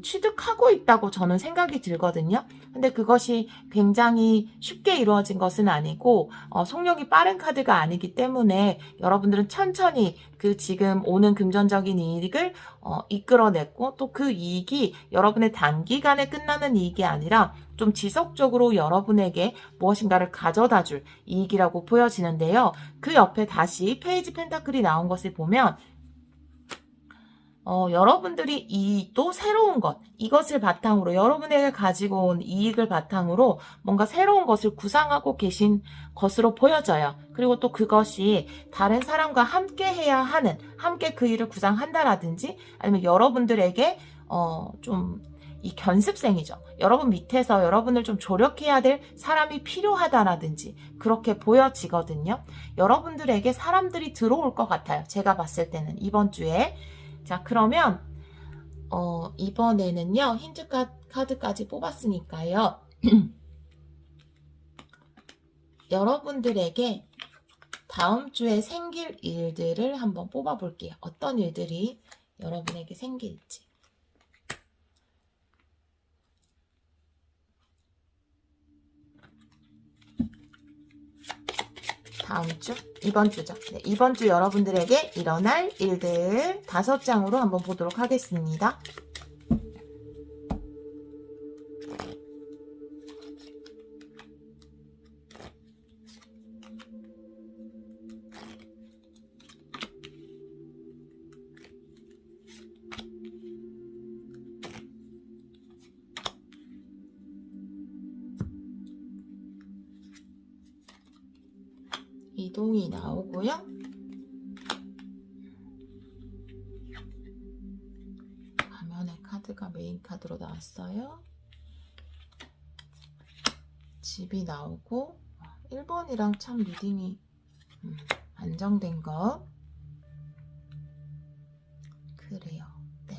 취득하고 있다고 저는 생각이 들거든요. 근데 그것이 굉장히 쉽게 이루어진 것은 아니고 속력이 빠른 카드가 아니기 때문에 여러분들은 천천히 그 지금 오는 금전적인 이익을 이끌어냈고, 또 그 이익이 여러분의 단기간에 끝나는 이익이 아니라 좀 지속적으로 여러분에게 무엇인가를 가져다 줄 이익이라고 보여지는데요. 그 옆에 다시 페이지 펜타클이 나온 것을 보면 여러분들이 이 또 새로운 것, 이것을 바탕으로 여러분에게 가지고 온 이익을 바탕으로 뭔가 새로운 것을 구상하고 계신 것으로 보여져요. 그리고 또 그것이 다른 사람과 함께 해야 하는, 함께 그 일을 구상한다라든지, 아니면 여러분들에게 좀 이 견습생이죠. 여러분 밑에서 여러분을 좀 조력해야 될 사람이 필요하다라든지 그렇게 보여지거든요. 여러분들에게 사람들이 들어올 것 같아요. 제가 봤을 때는 이번 주에. 자, 그러면 이번에는요, 힌트 카드까지 뽑았으니까요. 여러분들에게 다음 주에 생길 일들을 한번 뽑아볼게요. 어떤 일들이 여러분에게 생길지. 다음 주? 이번 주죠. 네, 이번 주 여러분들에게 일어날 일들 5장으로 한번 보도록 하겠습니다. 이동이 나오고요. 가면의 카드가 메인 카드로 나왔어요. 집이 나오고 1번이랑 참 리딩이 안정된 것. 그래요. 네.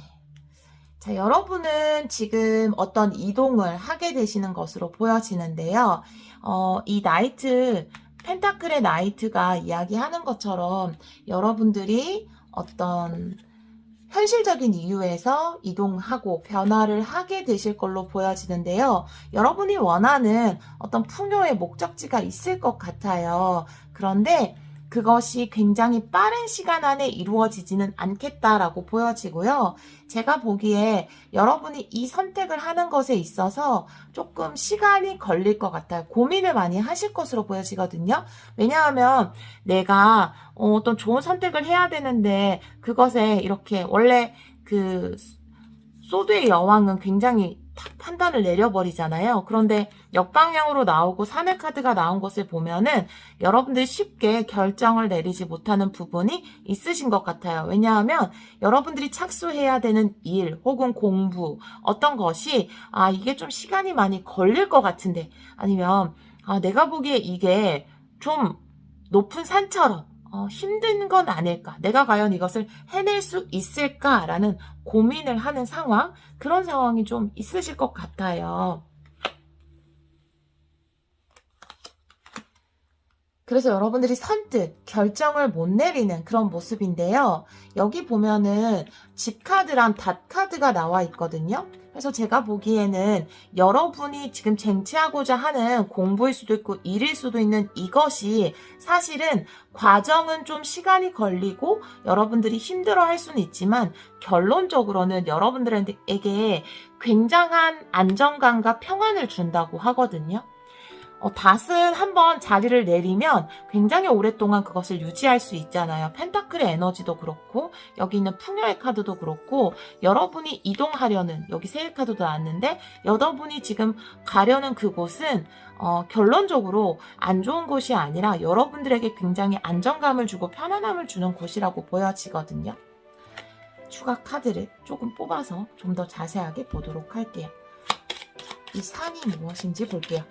자, 여러분은 지금 어떤 이동을 하게 되시는 것으로 보여지는데요. 이 나이트, 펜타클의 나이트가 이야기하는 것처럼 여러분들이 어떤 현실적인 이유에서 이동하고 변화를 하게 되실 걸로 보여지는데요. 여러분이 원하는 어떤 풍요의 목적지가 있을 것 같아요. 그런데 그것이 굉장히 빠른 시간 안에 이루어지지는 않겠다라고 보여지고요. 제가 보기에 여러분이 이 선택을 하는 것에 있어서 조금 시간이 걸릴 것 같아요. 고민을 많이 하실 것으로 보여지거든요. 왜냐하면 내가 어떤 좋은 선택을 해야 되는데 그것에 이렇게 원래 그 소드의 여왕은 굉장히 탁 판단을 내려버리잖아요. 그런데 역방향으로 나오고 3의 카드가 나온 것을 보면은 여러분들이 쉽게 결정을 내리지 못하는 부분이 있으신 것 같아요. 왜냐하면 여러분들이 착수해야 되는 일 혹은 공부, 어떤 것이 이게 좀 시간이 많이 걸릴 것 같은데, 아니면 내가 보기에 이게 좀 높은 산처럼 힘든 건 아닐까? 내가 과연 이것을 해낼 수 있을까라는 고민을 하는 상황, 그런 상황이 좀 있으실 것 같아요. 그래서 여러분들이 선뜻 결정을 못 내리는 그런 모습인데요. 여기 보면은 집 카드랑 닷 카드가 나와 있거든요. 그래서 제가 보기에는 여러분이 지금 쟁취하고자 하는 공부일 수도 있고 일일 수도 있는 이것이 사실은 과정은 좀 시간이 걸리고 여러분들이 힘들어 할 수는 있지만 결론적으로는 여러분들에게 굉장한 안정감과 평안을 준다고 하거든요. 닷은 한번 자리를 내리면 굉장히 오랫동안 그것을 유지할 수 있잖아요. 펜타클의 에너지도 그렇고 여기 있는 풍요의 카드도 그렇고 여러분이 이동하려는 여기 세일 카드도 나왔는데 여러분이 지금 가려는 그곳은 결론적으로 안 좋은 곳이 아니라 여러분들에게 굉장히 안정감을 주고 편안함을 주는 곳이라고 보여지거든요. 추가 카드를 조금 뽑아서 좀 더 자세하게 보도록 할게요. 이 산이 무엇인지 볼게요.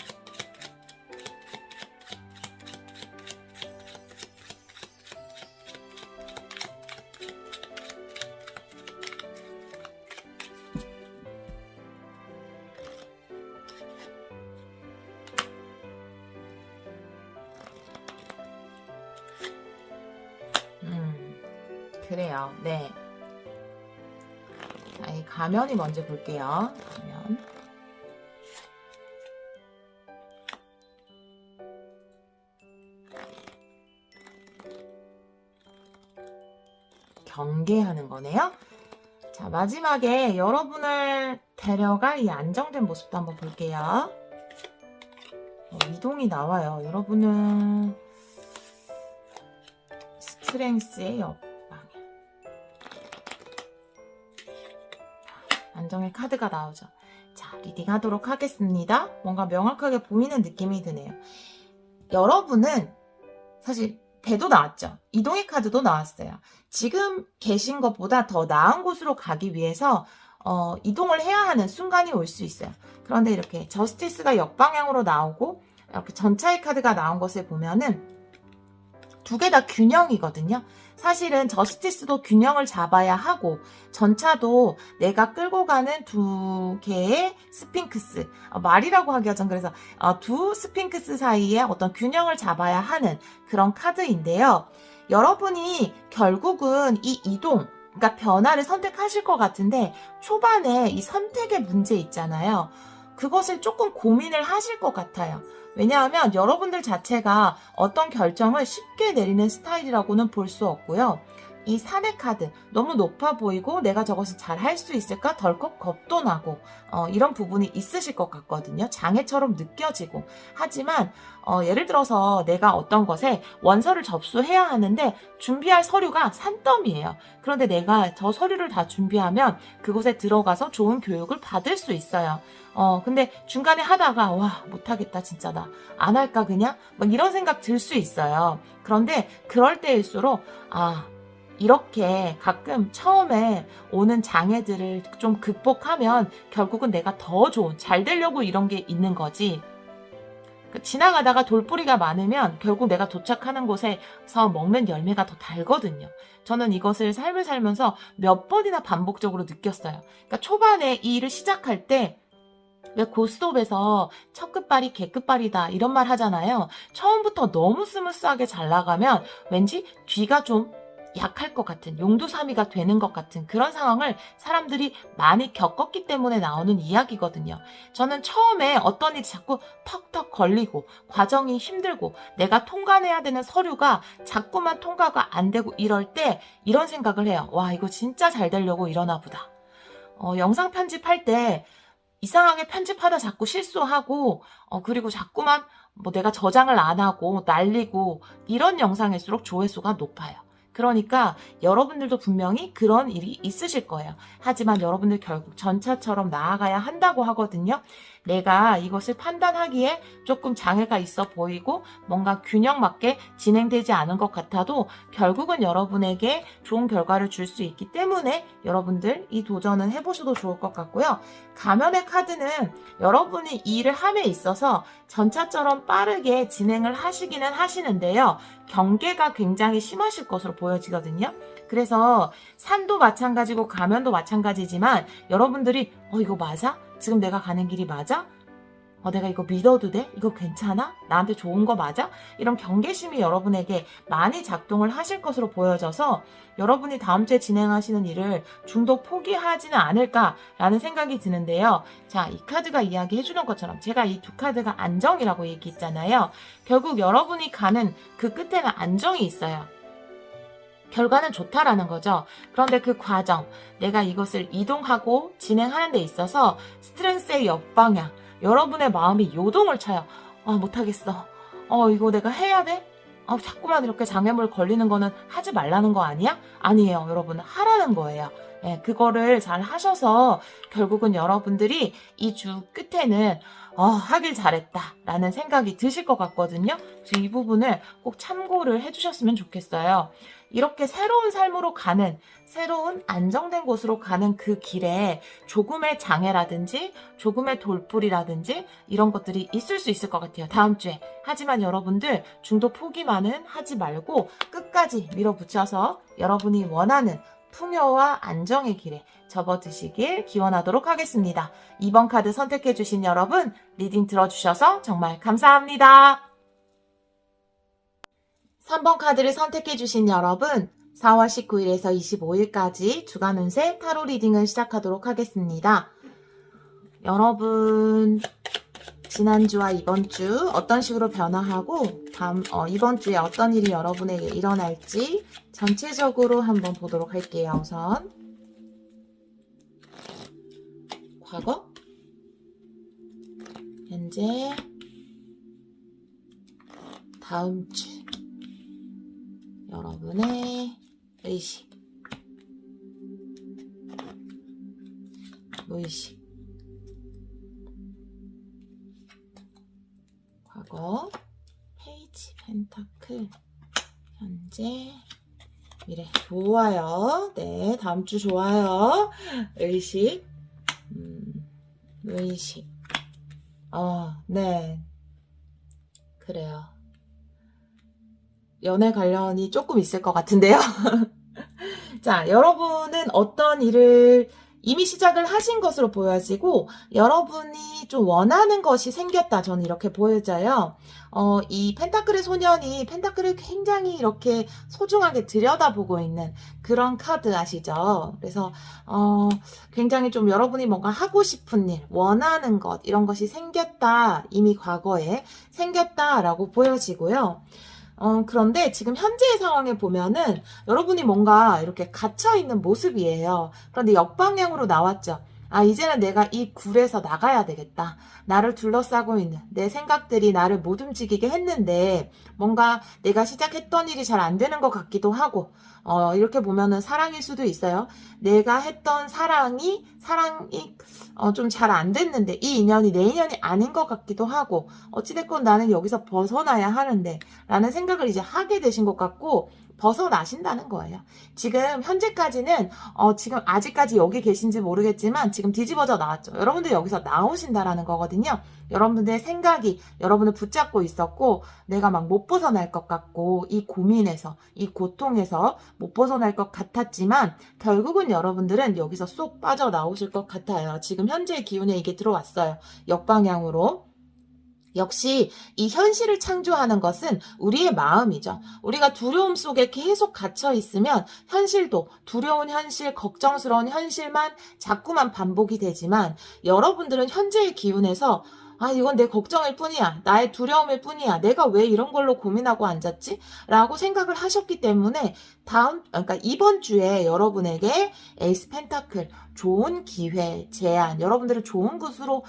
그래요. 네. 자, 이 가면이 먼저 볼게요. 가면. 경계하는 거네요. 자, 마지막에 여러분을 데려갈 이 안정된 모습도 한번 볼게요. 이동이 나와요. 여러분은 스트렝스의 옆방향. 안정의 카드가 나오죠. 자, 리딩 하도록 하겠습니다. 뭔가 명확하게 보이는 느낌이 드네요. 여러분은 사실 배도 나왔죠. 이동의 카드도 나왔어요. 지금 계신 것보다 더 나은 곳으로 가기 위해서 이동을 해야 하는 순간이 올 수 있어요. 그런데 이렇게 저스티스가 역방향으로 나오고 이렇게 전차의 카드가 나온 것을 보면은 두 개 다 균형이거든요. 사실은 저스티스도 균형을 잡아야 하고 전차도 내가 끌고 가는 두 개의 스핑크스, 말이라고 하기가 좀 그래서 두 스핑크스 사이에 어떤 균형을 잡아야 하는 그런 카드인데요. 여러분이 결국은 이 이동, 그러니까 변화를 선택하실 것 같은데 초반에 이 선택의 문제 있잖아요. 그것을 조금 고민을 하실 것 같아요. 왜냐하면 여러분들 자체가 어떤 결정을 쉽게 내리는 스타일이라고는 볼 수 없고요. 이 산의 카드 너무 높아 보이고 내가 저것을 잘 할 수 있을까 덜컥 겁도 나고 이런 부분이 있으실 것 같거든요. 장애처럼 느껴지고 하지만 예를 들어서 내가 어떤 것에 원서를 접수해야 하는데 준비할 서류가 산더미예요. 그런데 내가 저 서류를 다 준비하면 그곳에 들어가서 좋은 교육을 받을 수 있어요. 근데 중간에 하다가 와 못하겠다 진짜 나 안 할까 그냥 막 이런 생각 들 수 있어요. 그런데 그럴 때일수록 이렇게 가끔 처음에 오는 장애들을 좀 극복하면 결국은 내가 더 좋은, 잘 되려고 이런 게 있는 거지. 지나가다가 돌뿌리가 많으면 결국 내가 도착하는 곳에서 먹는 열매가 더 달거든요. 저는 이것을 삶을 살면서 몇 번이나 반복적으로 느꼈어요. 그러니까 초반에 이 일을 시작할 때 왜 고스톱에서 첫 끝발이 개끝발이다 이런 말 하잖아요. 처음부터 너무 스무스하게 잘 나가면 왠지 뒤가 좀 약할 것 같은 용두사미가 되는 것 같은 그런 상황을 사람들이 많이 겪었기 때문에 나오는 이야기거든요. 저는 처음에 어떤 일이 자꾸 턱턱 걸리고 과정이 힘들고 내가 통과해야 되는 서류가 자꾸만 통과가 안 되고 이럴 때 이런 생각을 해요. 와 이거 진짜 잘 되려고 이러나 보다. 영상 편집할 때 이상하게 편집하다 자꾸 실수하고 그리고 자꾸만 뭐 내가 저장을 안 하고 날리고 이런 영상일수록 조회수가 높아요. 그러니까 여러분들도 분명히 그런 일이 있으실 거예요. 하지만 여러분들 결국 전차처럼 나아가야 한다고 하거든요. 내가 이것을 판단하기에 조금 장애가 있어 보이고 뭔가 균형 맞게 진행되지 않은 것 같아도 결국은 여러분에게 좋은 결과를 줄 수 있기 때문에 여러분들 이 도전은 해보셔도 좋을 것 같고요. 가면의 카드는 여러분이 이 일을 함에 있어서 전차처럼 빠르게 진행을 하시기는 하시는데요. 경계가 굉장히 심하실 것으로 보여지거든요. 그래서 산도 마찬가지고 가면도 마찬가지지만 여러분들이 이거 맞아? 지금 내가 가는 길이 맞아? 내가 이거 믿어도 돼? 이거 괜찮아? 나한테 좋은 거 맞아? 이런 경계심이 여러분에게 많이 작동을 하실 것으로 보여져서 여러분이 다음 주에 진행하시는 일을 중도 포기하지는 않을까라는 생각이 드는데요. 자, 이 카드가 이야기해주는 것처럼 제가 이 두 카드가 안정이라고 얘기했잖아요. 결국 여러분이 가는 그 끝에는 안정이 있어요. 결과는 좋다라는 거죠. 그런데 그 과정, 내가 이것을 이동하고 진행하는 데 있어서 스트렝스의 역방향, 여러분의 마음이 요동을 쳐요. 못하겠어. 이거 내가 해야 돼? 자꾸만 이렇게 장애물 걸리는 거는 하지 말라는 거 아니야? 아니에요. 여러분, 하라는 거예요. 예, 그거를 잘 하셔서 결국은 여러분들이 이 주 끝에는 하길 잘했다 라는 생각이 드실 것 같거든요. 그래서 이 부분을 꼭 참고를 해주셨으면 좋겠어요. 이렇게 새로운 삶으로 가는, 새로운 안정된 곳으로 가는 그 길에 조금의 장애라든지 조금의 돌불이라든지 이런 것들이 있을 수 있을 것 같아요. 다음 주에. 하지만 여러분들 중도 포기만은 하지 말고 끝까지 밀어붙여서 여러분이 원하는 풍요와 안정의 길에 접어드시길 기원하도록 하겠습니다. 2번 카드 선택해주신 여러분, 리딩 들어주셔서 정말 감사합니다. 3번 카드를 선택해주신 여러분, 4월 19일에서 25일까지 주간 운세 타로 리딩을 시작하도록 하겠습니다. 여러분, 지난주와 이번주 어떤 식으로 변화하고 이번 주에 어떤 일이 여러분에게 일어날지 전체적으로 한번 보도록 할게요. 우선 과거, 현재, 다음 주 여러분의 의식, 무의식, 과거, 페이지, 펜타클, 현재, 미래. 좋아요. 네, 다음 주 좋아요. 의식, 무의식. 네. 그래요. 연애 관련이 조금 있을 것 같은데요. 자, 여러분은 어떤 일을 이미 시작을 하신 것으로 보여지고 여러분이 좀 원하는 것이 생겼다. 저는 이렇게 보여져요. 이 펜타클의 소년이 펜타클을 굉장히 이렇게 소중하게 들여다보고 있는 그런 카드 아시죠? 그래서 굉장히 좀 여러분이 뭔가 하고 싶은 일, 원하는 것 이런 것이 생겼다. 이미 과거에 생겼다라고 보여지고요. 그런데 지금 현재의 상황에 보면은 여러분이 뭔가 이렇게 갇혀있는 모습이에요. 그런데 역방향으로 나왔죠. 이제는 내가 이 굴에서 나가야 되겠다. 나를 둘러싸고 있는 내 생각들이 나를 못 움직이게 했는데 뭔가 내가 시작했던 일이 잘 안 되는 것 같기도 하고 이렇게 보면은 사랑일 수도 있어요. 내가 했던 사랑이 좀 잘 안 됐는데 이 인연이 내 인연이 아닌 것 같기도 하고 어찌됐건 나는 여기서 벗어나야 하는데 라는 생각을 이제 하게 되신 것 같고 벗어나신다는 거예요. 지금 현재까지는 지금 아직까지 여기 계신지 모르겠지만 지금 뒤집어져 나왔죠. 여러분들 여기서 나오신다라는 거거든요. 여러분들의 생각이 여러분을 붙잡고 있었고 내가 막 못 벗어날 것 같고 이 고민에서 이 고통에서 못 벗어날 것 같았지만 결국은 여러분들은 여기서 쏙 빠져나오실 것 같아요. 지금 현재의 기운에 이게 들어왔어요. 역방향으로. 역시 이 현실을 창조하는 것은 우리의 마음이죠. 우리가 두려움 속에 계속 갇혀 있으면 현실도 두려운 현실, 걱정스러운 현실만 자꾸만 반복이 되지만 여러분들은 현재의 기운에서 이건 내 걱정일 뿐이야. 나의 두려움일 뿐이야. 내가 왜 이런 걸로 고민하고 앉았지? 라고 생각을 하셨기 때문에 그러니까 이번 주에 여러분에게 에이스 펜타클, 좋은 기회, 제안, 여러분들을 좋은 곳으로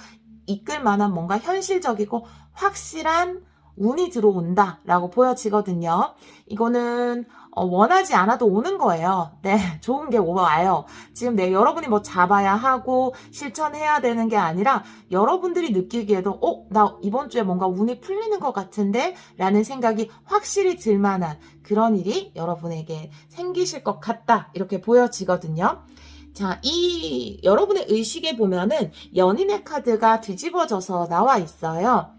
이끌 만한 뭔가 현실적이고 확실한 운이 들어온다라고 보여지거든요. 이거는 원하지 않아도 오는 거예요. 네, 좋은 게 와요. 지금 여러분이 뭐 잡아야 하고 실천해야 되는 게 아니라 여러분들이 느끼기에도 나 이번 주에 뭔가 운이 풀리는 것 같은데 라는 생각이 확실히 들 만한 그런 일이 여러분에게 생기실 것 같다 이렇게 보여지거든요. 자, 이 여러분의 의식에 보면은 연인의 카드가 뒤집어져서 나와 있어요.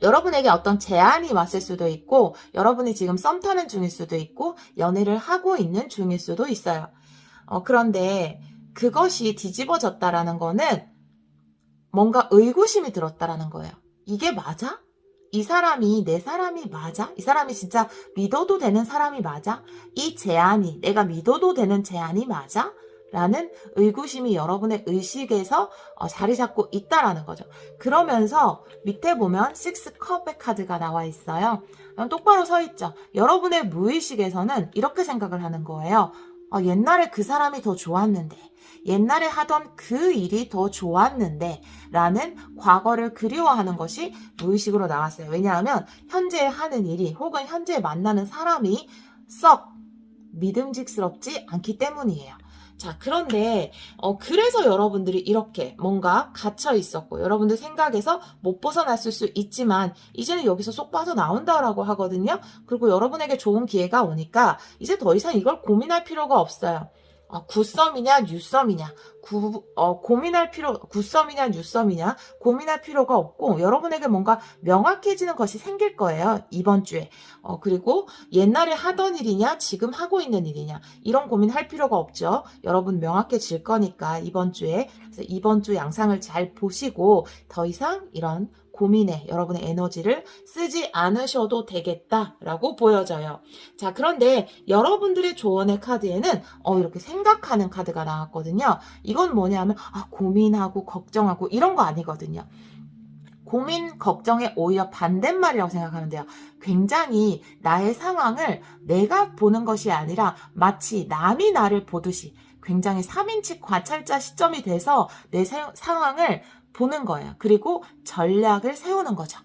여러분에게 어떤 제안이 왔을 수도 있고 여러분이 지금 썸 타는 중일 수도 있고 연애를 하고 있는 중일 수도 있어요. 그런데 그것이 뒤집어졌다라는 거는 뭔가 의구심이 들었다라는 거예요. 이게 맞아? 이 사람이 내 사람이 맞아? 이 사람이 진짜 믿어도 되는 사람이 맞아? 이 제안이 내가 믿어도 되는 제안이 맞아? 라는 의구심이 여러분의 의식에서 자리 잡고 있다라는 거죠. 그러면서 밑에 보면 6컵의 카드가 나와 있어요. 똑바로 서 있죠. 여러분의 무의식에서는 이렇게 생각을 하는 거예요. 옛날에 그 사람이 더 좋았는데, 옛날에 하던 그 일이 더 좋았는데 라는 과거를 그리워하는 것이 무의식으로 나왔어요. 왜냐하면 현재 하는 일이 혹은 현재 만나는 사람이 썩 믿음직스럽지 않기 때문이에요. 자, 그런데 그래서 여러분들이 이렇게 뭔가 갇혀 있었고 여러분들 생각에서 못 벗어났을 수 있지만 이제는 여기서 쏙 빠져나온다라고 하거든요. 그리고 여러분에게 좋은 기회가 오니까 이제 더 이상 이걸 고민할 필요가 없어요. 굿썸이냐 뉴썸이냐 굿썸이냐 뉴썸이냐 고민할 필요가 없고 여러분에게 뭔가 명확해지는 것이 생길 거예요. 이번 주에. 그리고 옛날에 하던 일이냐 지금 하고 있는 일이냐 이런 고민할 필요가 없죠. 여러분 명확해질 거니까 이번 주에. 그래서 이번 주 양상을 잘 보시고 더 이상 이런 고민에 여러분의 에너지를 쓰지 않으셔도 되겠다라고 보여져요. 자, 그런데 여러분들의 조언의 카드에는 이렇게 생각하는 카드가 나왔거든요. 이건 뭐냐면 고민하고 걱정하고 이런 거 아니거든요. 고민, 걱정의 오히려 반대말이라고 생각하면 돼요. 굉장히 나의 상황을 내가 보는 것이 아니라 마치 남이 나를 보듯이 굉장히 3인칭 관찰자 시점이 돼서 내 상황을 보는 거예요. 그리고 전략을 세우는 거죠.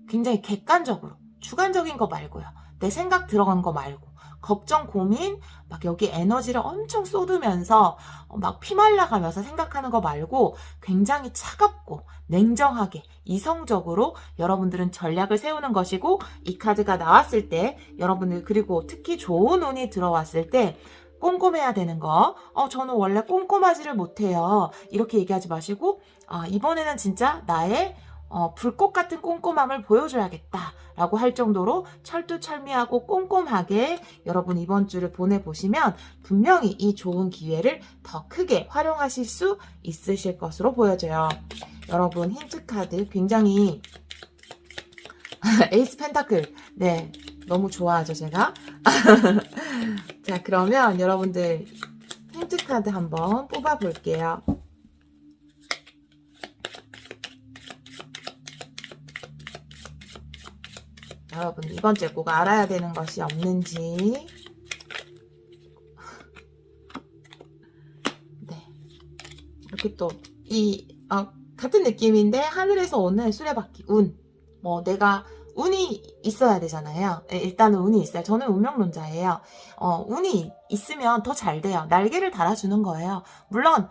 굉장히 객관적으로, 주관적인 거 말고요. 내 생각 들어간 거 말고, 걱정, 고민, 막 여기 에너지를 엄청 쏟으면서 막 피말라가면서 생각하는 거 말고 굉장히 차갑고 냉정하게 이성적으로 여러분들은 전략을 세우는 것이고 이 카드가 나왔을 때 여러분들 그리고 특히 좋은 운이 들어왔을 때 꼼꼼해야 되는 거. 저는 원래 꼼꼼하지를 못해요. 이렇게 얘기하지 마시고 이번에는 진짜 나의 불꽃 같은 꼼꼼함을 보여줘야겠다 라고 할 정도로 철두철미하고 꼼꼼하게 여러분 이번 주를 보내보시면 분명히 이 좋은 기회를 더 크게 활용하실 수 있으실 것으로 보여져요. 여러분 힌트 카드 굉장히 에이스 펜타클 네 너무 좋아하죠 제가. 자, 그러면 여러분들 힌트 카드 한번 뽑아 볼게요. 여러분 이번 주에 꼭 알아야 되는 것이 없는지. 네, 이렇게 또 같은 느낌인데 하늘에서 오는 수레바퀴 운. 내가 운이 있어야 되잖아요. 일단은 운이 있어요. 저는 운명론자예요. 운이 있으면 더 잘 돼요. 날개를 달아주는 거예요. 물론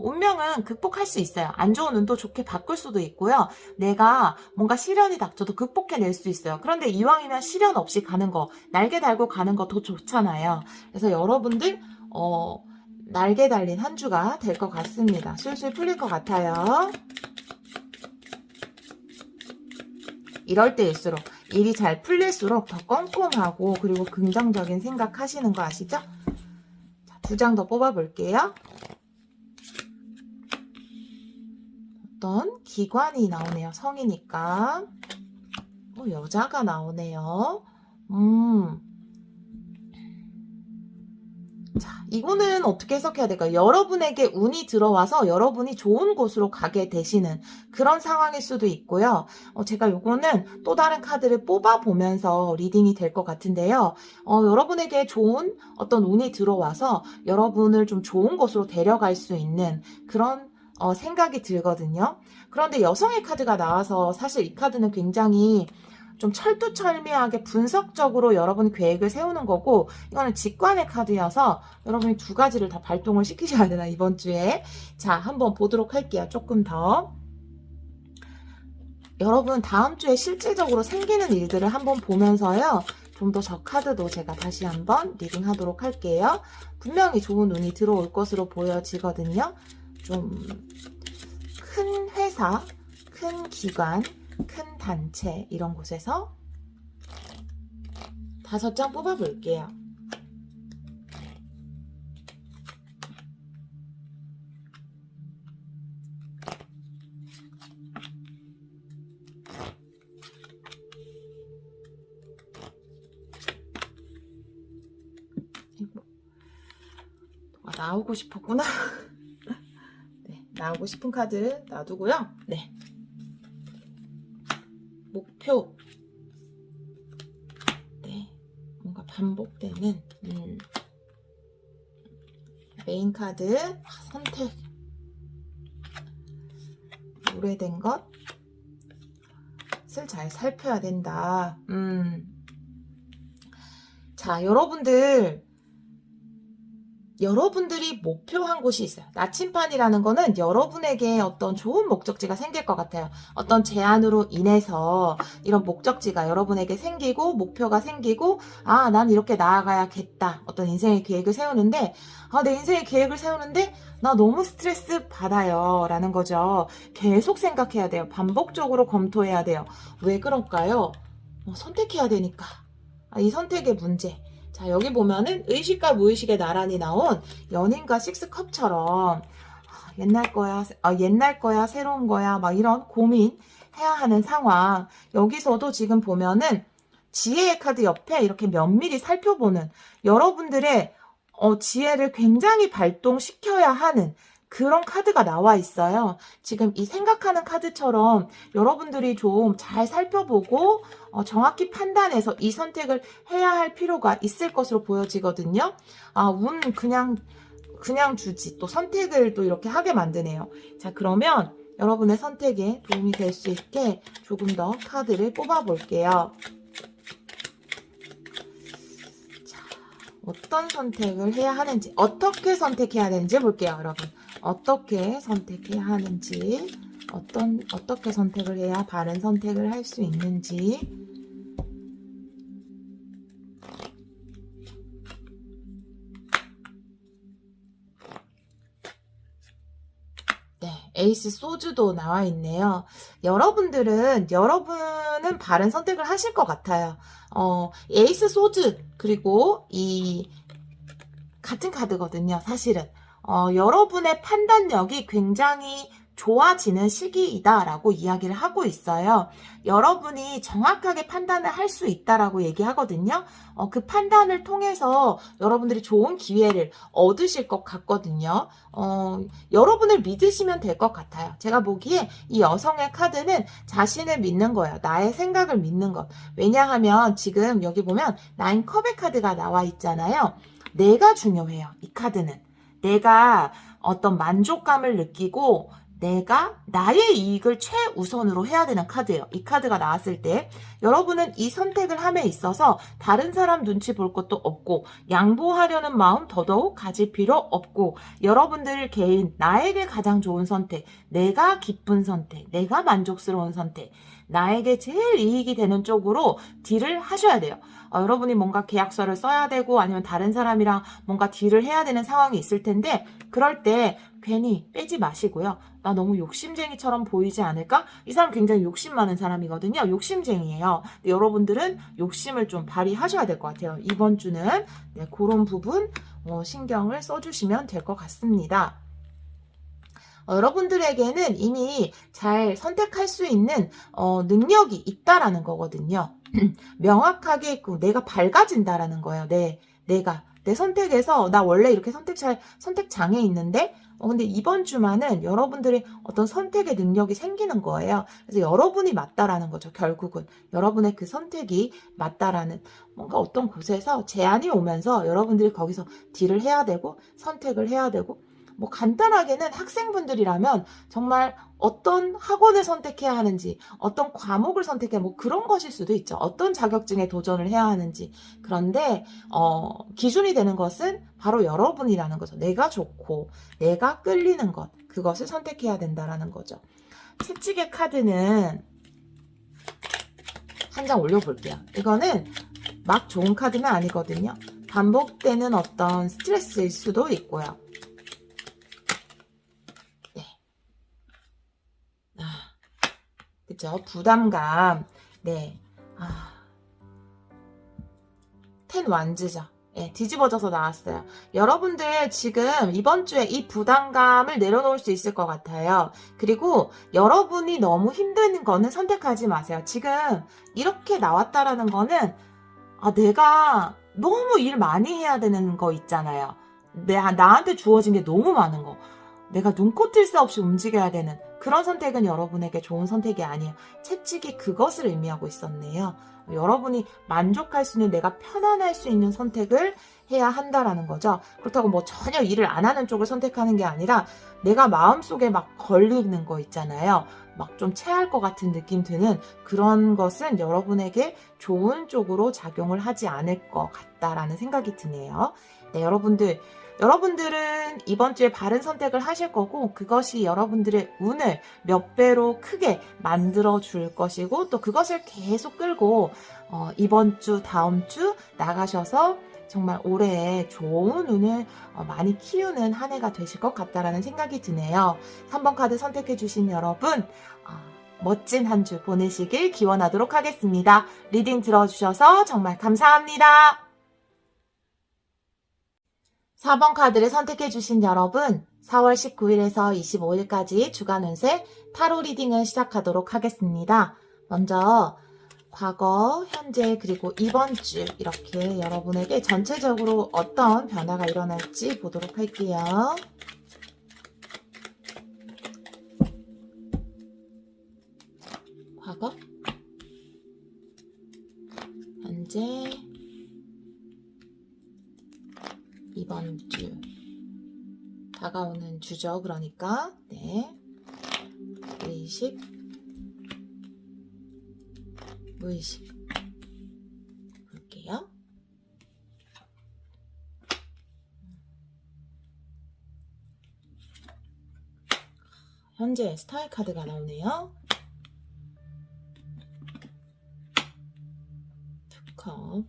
운명은 극복할 수 있어요. 안 좋은 운도 좋게 바꿀 수도 있고요. 내가 뭔가 시련이 닥쳐도 극복해낼 수 있어요. 그런데 이왕이면 시련 없이 가는 거, 날개 달고 가는 거 더 좋잖아요. 그래서 여러분들 날개 달린 한 주가 될 것 같습니다. 술술 풀릴 것 같아요. 이럴 때일수록 일이 잘 풀릴수록 더 꼼꼼하고 그리고 긍정적인 생각하시는 거 아시죠? 자, 2장 더 뽑아볼게요. 어떤 기관이 나오네요. 성이니까. 여자가 나오네요. 자, 이거는 어떻게 해석해야 될까요? 여러분에게 운이 들어와서 여러분이 좋은 곳으로 가게 되시는 그런 상황일 수도 있고요. 제가 요거는 또 다른 카드를 뽑아보면서 리딩이 될 것 같은데요. 여러분에게 좋은 어떤 운이 들어와서 여러분을 좀 좋은 곳으로 데려갈 수 있는 그런 생각이 들거든요. 그런데 여성의 카드가 나와서 사실 이 카드는 굉장히 좀 철두철미하게 분석적으로 여러분 계획을 세우는 거고 이거는 직관의 카드여서 여러분이 2가지를 다 발동을 시키셔야 되나 이번 주에. 자, 한번 보도록 할게요. 조금 더. 여러분 다음 주에 실질적으로 생기는 일들을 한번 보면서요. 좀 더 저 카드도 제가 다시 한번 리딩하도록 할게요. 분명히 좋은 운이 들어올 것으로 보여지거든요. 좀 큰 회사, 큰 기관, 큰 단체 이런 곳에서 5장 뽑아볼게요. 나오고 싶었구나. 네, 나오고 싶은 카드 놔두고요. 네. 목표. 네. 뭔가 반복되는, 메인 카드, 선택. 오래된 것을 잘 살펴야 된다. 자, 여러분들이 목표한 곳이 있어요. 나침판이라는 거는 여러분에게 어떤 좋은 목적지가 생길 것 같아요. 어떤 제안으로 인해서 이런 목적지가 여러분에게 생기고 목표가 생기고 난 이렇게 나아가야겠다. 어떤 인생의 계획을 세우는데 내 인생의 계획을 세우는데 나 너무 스트레스 받아요. 라는 거죠. 계속 생각해야 돼요. 반복적으로 검토해야 돼요. 왜 그럴까요? 선택해야 되니까. 이 선택의 문제. 자, 여기 보면은 의식과 무의식에 나란히 나온 연인과 식스컵처럼 옛날 거야, 새로운 거야, 막 이런 고민해야 하는 상황. 여기서도 지금 보면은 지혜의 카드 옆에 이렇게 면밀히 살펴보는 여러분들의 지혜를 굉장히 발동시켜야 하는 그런 카드가 나와 있어요. 지금 이 생각하는 카드처럼 여러분들이 좀 잘 살펴보고 정확히 판단해서 이 선택을 해야 할 필요가 있을 것으로 보여지거든요. 운 그냥 주지. 또 선택을 또 이렇게 하게 만드네요. 자, 그러면 여러분의 선택에 도움이 될 수 있게 조금 더 카드를 뽑아 볼게요. 어떤 선택을 해야 하는지, 어떻게 선택해야 되는지 볼게요, 여러분. 어떻게 선택해야 하는지, 어떻게 선택을 해야 바른 선택을 할 수 있는지. 네, 에이스 소주도 나와 있네요. 여러분은 바른 선택을 하실 것 같아요. 에이스 소주, 그리고 이 같은 카드거든요, 사실은. 여러분의 판단력이 굉장히 좋아지는 시기이다라고 이야기를 하고 있어요. 여러분이 정확하게 판단을 할 수 있다라고 얘기하거든요. 그 판단을 통해서 여러분들이 좋은 기회를 얻으실 것 같거든요. 여러분을 믿으시면 될 것 같아요. 제가 보기에 이 여성의 카드는 자신을 믿는 거예요. 나의 생각을 믿는 것. 왜냐하면 지금 여기 보면 9컵의 카드가 나와 있잖아요. 내가 중요해요. 이 카드는. 내가 어떤 만족감을 느끼고 내가 나의 이익을 최우선으로 해야 되는 카드예요. 이 카드가 나왔을 때 여러분은 이 선택을 함에 있어서 다른 사람 눈치 볼 것도 없고 양보하려는 마음 더더욱 가질 필요 없고 여러분들 개인 나에게 가장 좋은 선택, 내가 기쁜 선택, 내가 만족스러운 선택, 나에게 제일 이익이 되는 쪽으로 딜을 하셔야 돼요. 여러분이 뭔가 계약서를 써야 되고 아니면 다른 사람이랑 뭔가 딜을 해야 되는 상황이 있을 텐데 그럴 때 괜히 빼지 마시고요. 나 너무 욕심쟁이처럼 보이지 않을까? 이 사람 굉장히 욕심 많은 사람이거든요. 욕심쟁이에요. 근데 여러분들은 욕심을 좀 발휘하셔야 될 것 같아요. 이번 주는 그런 부분 신경을 써주시면 될 것 같습니다. 여러분들에게는 이미 잘 선택할 수 있는 능력이 있다라는 거거든요. 명확하게 내가 밝아진다라는 거예요. 내가 내 선택에서 나 원래 이렇게 선택 장애 있는데 근데 이번 주만은 여러분들의 어떤 선택의 능력이 생기는 거예요. 그래서 여러분이 맞다라는 거죠. 결국은 여러분의 그 선택이 맞다라는 뭔가 어떤 곳에서 제안이 오면서 여러분들이 거기서 딜을 해야 되고 선택을 해야 되고 간단하게는 학생분들이라면 정말 어떤 학원을 선택해야 하는지, 어떤 과목을 선택해야 그런 것일 수도 있죠. 어떤 자격증에 도전을 해야 하는지. 그런데 기준이 되는 것은 바로 여러분이라는 거죠. 내가 좋고 내가 끌리는 것, 그것을 선택해야 된다라는 거죠. 채찍의 카드는 한 장 올려볼게요. 이거는 막 좋은 카드는 아니거든요. 반복되는 어떤 스트레스일 수도 있고요. 그쵸? 부담감. 네. 텐 완즈죠. 네, 뒤집어져서 나왔어요. 여러분들 지금 이번 주에 이 부담감을 내려놓을 수 있을 것 같아요. 그리고 여러분이 너무 힘든 거는 선택하지 마세요. 지금 이렇게 나왔다라는 거는 내가 너무 일 많이 해야 되는 거 있잖아요. 나한테 주어진 게 너무 많은 거. 내가 눈코 뜰 새 없이 움직여야 되는 그런 선택은 여러분에게 좋은 선택이 아니에요. 채찍이 그것을 의미하고 있었네요. 여러분이 만족할 수 있는, 내가 편안할 수 있는 선택을 해야 한다라는 거죠. 그렇다고 뭐 전혀 일을 안 하는 쪽을 선택하는 게 아니라 내가 마음속에 막 걸리는 거 있잖아요. 막 좀 체할 것 같은 느낌 드는 그런 것은 여러분에게 좋은 쪽으로 작용을 하지 않을 것 같다라는 생각이 드네요. 네, 여러분들은 이번 주에 바른 선택을 하실 거고, 그것이 여러분들의 운을 몇 배로 크게 만들어 줄 것이고, 또 그것을 계속 끌고 이번 주, 다음 주 나가셔서 정말 올해에 좋은 운을 많이 키우는 한 해가 되실 것 같다라는 생각이 드네요. 3번 카드 선택해 주신 여러분, 멋진 한 주 보내시길 기원하도록 하겠습니다. 리딩 들어주셔서 정말 감사합니다. 4번 카드를 선택해 주신 여러분, 4월 19일에서 25일까지 주간 운세 타로 리딩을 시작하도록 하겠습니다. 먼저 과거, 현재, 그리고 이번 주 이렇게 여러분에게 전체적으로 어떤 변화가 일어날지 보도록 할게요. 과거, 현재, 이번 주, 다가오는 주죠. 그러니까 네, 의식, 무의식 볼게요. 현재 스타일 카드가 나오네요. 투컵.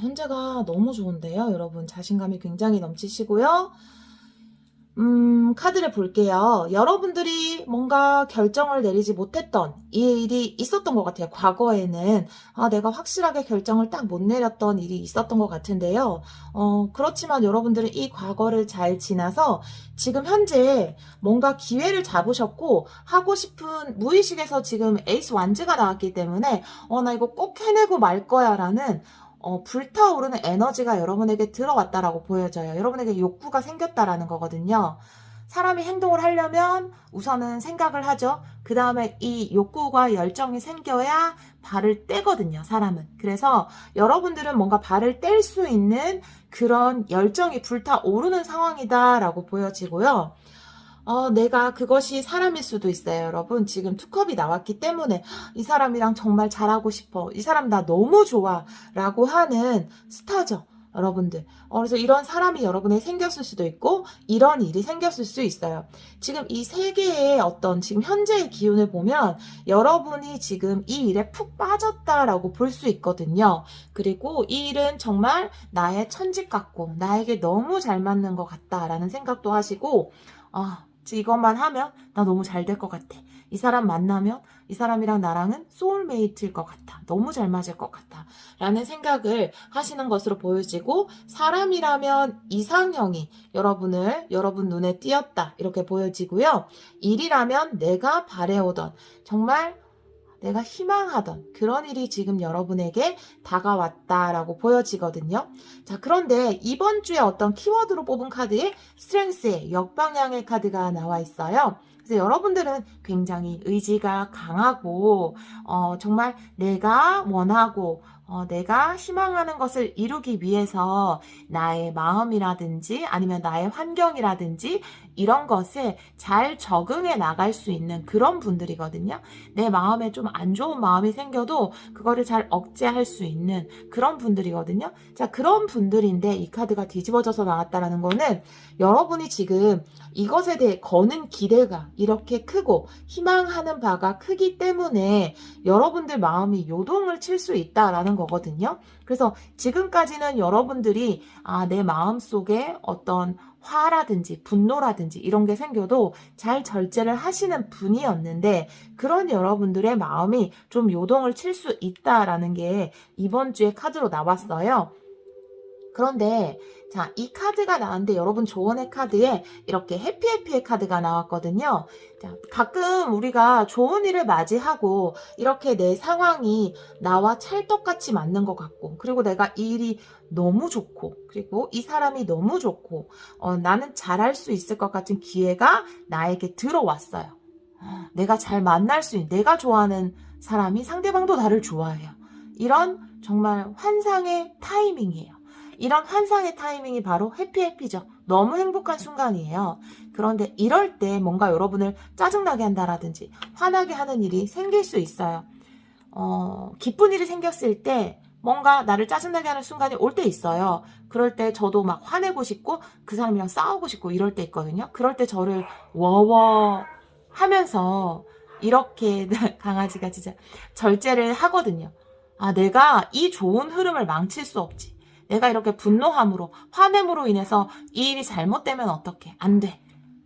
현재가 너무 좋은데요. 여러분 자신감이 굉장히 넘치시고요. 카드를 볼게요. 여러분들이 뭔가 결정을 내리지 못했던 이 일이 있었던 것 같아요. 과거에는 내가 확실하게 결정을 딱 못 내렸던 일이 있었던 것 같은데요. 그렇지만 여러분들은 이 과거를 잘 지나서 지금 현재 뭔가 기회를 잡으셨고, 하고 싶은 무의식에서 지금 에이스 완즈가 나왔기 때문에 나 이거 꼭 해내고 말 거야 라는 불타오르는 에너지가 여러분에게 들어왔다라고 보여져요. 여러분에게 욕구가 생겼다라는 거거든요. 사람이 행동을 하려면 우선은 생각을 하죠. 그 다음에 이 욕구가 열정이 생겨야 발을 떼거든요, 사람은. 그래서 여러분들은 뭔가 발을 뗄 수 있는 그런 열정이 불타오르는 상황이다라고 보여지고요. 내가 그것이 사람일 수도 있어요, 여러분. 지금 투컵이 나왔기 때문에 이 사람이랑 정말 잘하고 싶어. 이 사람 나 너무 좋아. 라고 하는 스타죠, 여러분들. 그래서 이런 사람이 여러분에게 생겼을 수도 있고, 이런 일이 생겼을 수 있어요. 지금 이 세 개의 어떤 지금 현재의 기운을 보면 여러분이 지금 이 일에 푹 빠졌다라고 볼 수 있거든요. 그리고 이 일은 정말 나의 천직 같고, 나에게 너무 잘 맞는 것 같다라는 생각도 하시고, 이것만 하면 나 너무 잘 될 것 같아. 이 사람 만나면 이 사람이랑 나랑은 소울메이트일 것 같아. 너무 잘 맞을 것 같아. 라는 생각을 하시는 것으로 보여지고, 사람이라면 이상형이 여러분 눈에 띄었다. 이렇게 보여지고요. 일이라면 내가 바래오던, 정말 내가 희망하던 그런 일이 지금 여러분에게 다가왔다라고 보여지거든요. 자, 그런데 이번 주에 어떤 키워드로 뽑은 카드에 스트렝스의 역방향의 카드가 나와 있어요. 그래서 여러분들은 굉장히 의지가 강하고 정말 내가 원하고 내가 희망하는 것을 이루기 위해서 나의 마음이라든지 아니면 나의 환경이라든지 이런 것에 잘 적응해 나갈 수 있는 그런 분들이거든요. 내 마음에 좀 안 좋은 마음이 생겨도 그거를 잘 억제할 수 있는 그런 분들이거든요. 자, 그런 분들인데 이 카드가 뒤집어져서 나왔다라는 거는 여러분이 지금 이것에 대해 거는 기대가 이렇게 크고 희망하는 바가 크기 때문에 여러분들 마음이 요동을 칠 수 있다라는 거거든요. 그래서 지금까지는 여러분들이 내 마음속에 어떤 화라든지 분노라든지 이런 게 생겨도 잘 절제를 하시는 분이었는데, 그런 여러분들의 마음이 좀 요동을 칠 수 있다라는 게 이번 주에 카드로 나왔어요. 그런데 자, 이 카드가 나왔는데 여러분 조언의 카드에 이렇게 해피해피의 카드가 나왔거든요. 자, 가끔 우리가 좋은 일을 맞이하고 이렇게 내 상황이 나와 찰떡같이 맞는 것 같고, 그리고 내가 이 일이 너무 좋고, 그리고 이 사람이 너무 좋고, 나는 잘할 수 있을 것 같은 기회가 나에게 들어왔어요. 내가 잘 만날 수 있는, 내가 좋아하는 사람이 상대방도 나를 좋아해요. 이런 정말 환상의 타이밍이에요. 이런 환상의 타이밍이 바로 해피해피죠. 너무 행복한 순간이에요. 그런데 이럴 때 뭔가 여러분을 짜증나게 한다라든지 화나게 하는 일이 생길 수 있어요. 기쁜 일이 생겼을 때 뭔가 나를 짜증나게 하는 순간이 올 때 있어요. 그럴 때 저도 막 화내고 싶고 그 사람이랑 싸우고 싶고 이럴 때 있거든요. 그럴 때 저를 워워 하면서 이렇게 강아지가 진짜 절제를 하거든요. 아, 내가 이 좋은 흐름을 망칠 수 없지. 내가 이렇게 분노함으로, 화냄으로 인해서 이 일이 잘못되면 어떡해. 안 돼.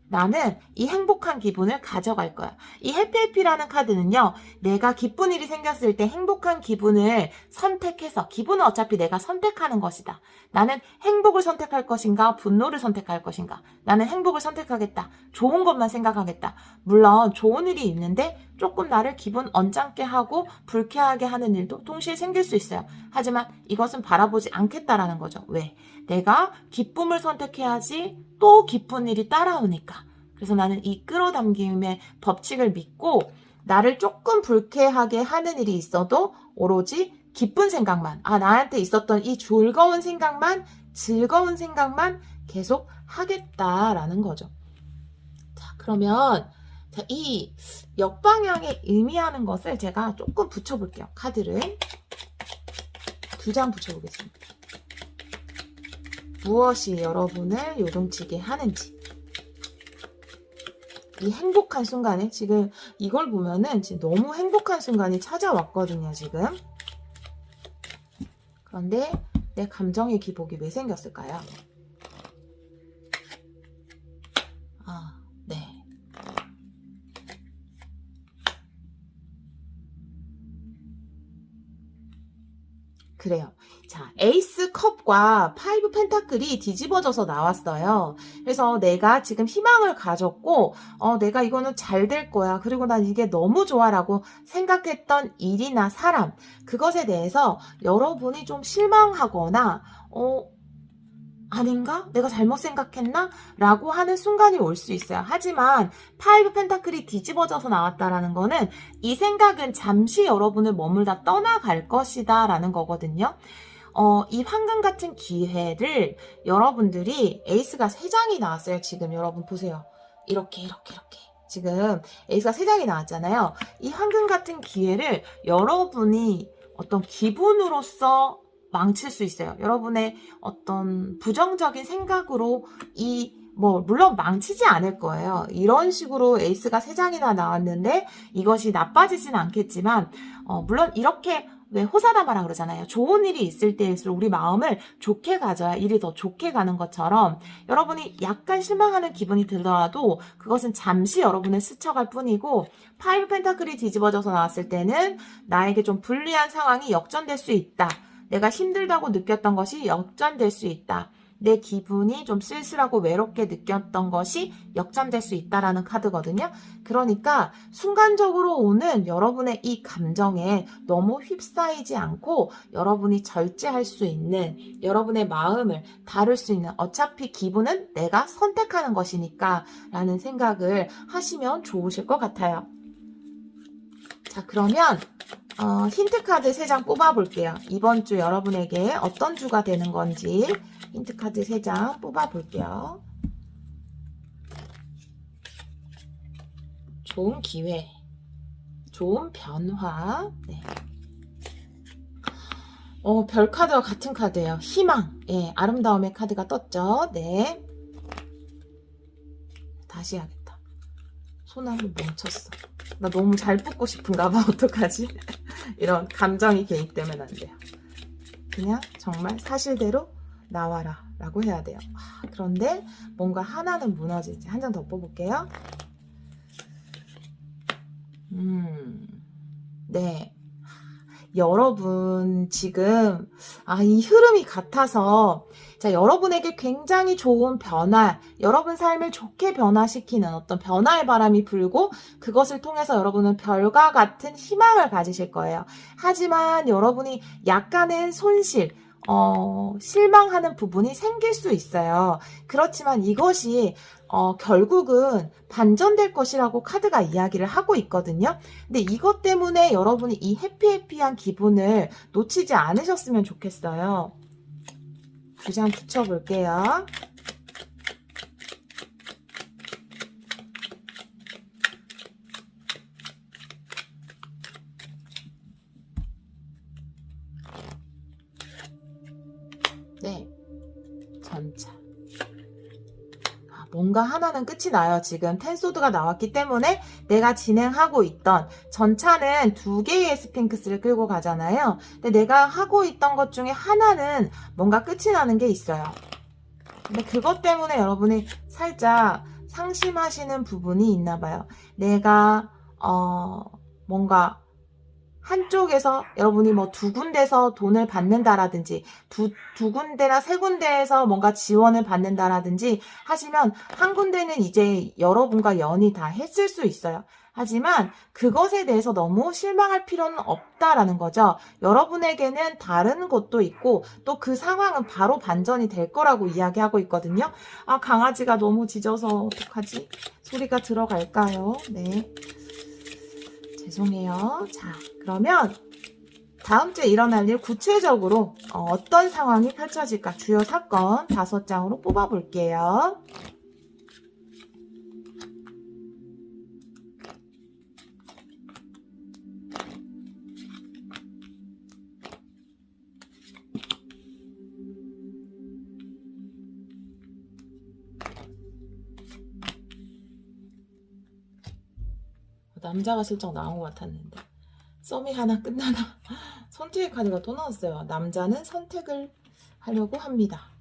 나는 이 행복한 기분을 가져갈 거야. 이 해피해피라는 카드는요, 내가 기쁜 일이 생겼을 때 행복한 기분을 선택해서, 기분은 어차피 내가 선택하는 것이다. 나는 행복을 선택할 것인가, 분노를 선택할 것인가. 나는 행복을 선택하겠다. 좋은 것만 생각하겠다. 물론 좋은 일이 있는데 조금 나를 기분 언짢게 하고 불쾌하게 하는 일도 동시에 생길 수 있어요. 하지만 이것은 바라보지 않겠다라는 거죠. 왜? 내가 기쁨을 선택해야지 또 기쁜 일이 따라오니까. 그래서 나는 이 끌어당김의 법칙을 믿고 나를 조금 불쾌하게 하는 일이 있어도 오로지 기쁜 생각만, 나한테 있었던 이 즐거운 생각만 계속 하겠다라는 거죠. 자, 그러면 자, 이 역방향에 의미하는 것을 제가 조금 붙여볼게요. 카드를 2장 붙여보겠습니다. 무엇이 여러분을 요동치게 하는지. 이 행복한 순간에 지금 이걸 보면은 지금 너무 행복한 순간이 찾아왔거든요, 지금. 그런데 내 감정의 기복이 왜 생겼을까요? 네. 그래요. 자, 에이스 컵과 파이브 펜타클이 뒤집어져서 나왔어요. 그래서 내가 지금 희망을 가졌고, 내가 이거는 잘 될 거야. 그리고 난 이게 너무 좋아라고 생각했던 일이나 사람, 그것에 대해서 여러분이 좀 실망하거나, 아닌가? 내가 잘못 생각했나? 라고 하는 순간이 올 수 있어요. 하지만 파이브 펜타클이 뒤집어져서 나왔다라는 거는 이 생각은 잠시 여러분을 머물다 떠나갈 것이다 라는 거거든요. 이 황금 같은 기회를 여러분들이 에이스가 3장이 나왔어요. 지금 여러분 보세요. 이렇게. 지금 에이스가 3장이 나왔잖아요. 이 황금 같은 기회를 여러분이 어떤 기분으로서 망칠 수 있어요. 여러분의 어떤 부정적인 생각으로 물론 망치지 않을 거예요. 이런 식으로 에이스가 3장이나 나왔는데 이것이 나빠지진 않겠지만, 물론 이렇게 왜 호사다마라 그러잖아요. 좋은 일이 있을 때일수록 우리 마음을 좋게 가져야 일이 더 좋게 가는 것처럼 여러분이 약간 실망하는 기분이 들더라도 그것은 잠시 여러분을 스쳐갈 뿐이고, 파이브 펜타클이 뒤집어져서 나왔을 때는 나에게 좀 불리한 상황이 역전될 수 있다. 내가 힘들다고 느꼈던 것이 역전될 수 있다. 내 기분이 좀 쓸쓸하고 외롭게 느꼈던 것이 역전될 수 있다라는 카드거든요. 그러니까 순간적으로 오는 여러분의 이 감정에 너무 휩싸이지 않고 여러분이 절제할 수 있는, 여러분의 마음을 다룰 수 있는, 어차피 기분은 내가 선택하는 것이니까 라는 생각을 하시면 좋으실 것 같아요. 자, 그러면 힌트 카드 3장 뽑아볼게요. 이번 주 여러분에게 어떤 주가 되는 건지 힌트 카드 3장 뽑아볼게요. 좋은 기회, 좋은 변화. 네. 별 카드와 같은 카드예요. 희망, 아름다움의 카드가 떴죠. 네. 다시 해야겠다. 손 한번 멈췄어. 나 너무 잘 뽑고 싶은가 봐. 어떡하지? 이런 감정이 개입되면 안 돼요. 그냥 정말 사실대로 나와라 라고 해야 돼요. 그런데 뭔가 하나는 무너지지. 한 장 더 뽑을게요. 네. 여러분 지금 이 흐름이 같아서 자, 여러분에게 굉장히 좋은 변화, 여러분 삶을 좋게 변화시키는 어떤 변화의 바람이 불고 그것을 통해서 여러분은 별과 같은 희망을 가지실 거예요. 하지만 여러분이 약간의 손실, 실망하는 부분이 생길 수 있어요. 그렇지만 이것이 결국은 반전될 것이라고 카드가 이야기를 하고 있거든요. 근데 이것 때문에 여러분이 이 해피해피한 기분을 놓치지 않으셨으면 좋겠어요. 두 장 붙여볼게요. 네, 전차. 뭔가 하나는 끝이 나요. 지금 텐소드가 나왔기 때문에 내가 진행하고 있던 전차는 두 개의 스핑크스를 끌고 가잖아요. 근데 내가 하고 있던 것 중에 하나는 뭔가 끝이 나는 게 있어요. 근데 그것 때문에 여러분이 살짝 상심하시는 부분이 있나 봐요. 내가 뭔가 한쪽에서 여러분이 뭐 두 군데서 돈을 받는다라든지 두 군데나 세 군데에서 뭔가 지원을 받는다라든지 하시면 한 군데는 이제 여러분과 연이 다 했을 수 있어요. 하지만 그것에 대해서 너무 실망할 필요는 없다라는 거죠. 여러분에게는 다른 곳도 있고 또 그 상황은 바로 반전이 될 거라고 이야기하고 있거든요. 강아지가 너무 짖어서 어떡하지? 소리가 들어갈까요? 네. 죄송해요. 자, 그러면 다음 주에 일어날 일 구체적으로 어떤 상황이 펼쳐질까 주요 사건 5장으로 뽑아볼게요. 남자가 슬쩍 나온 것 같았는데 썸이 하나 끝나나 선택의 카드가 또 나왔어요. 남자는 선택을 하려고 합니다.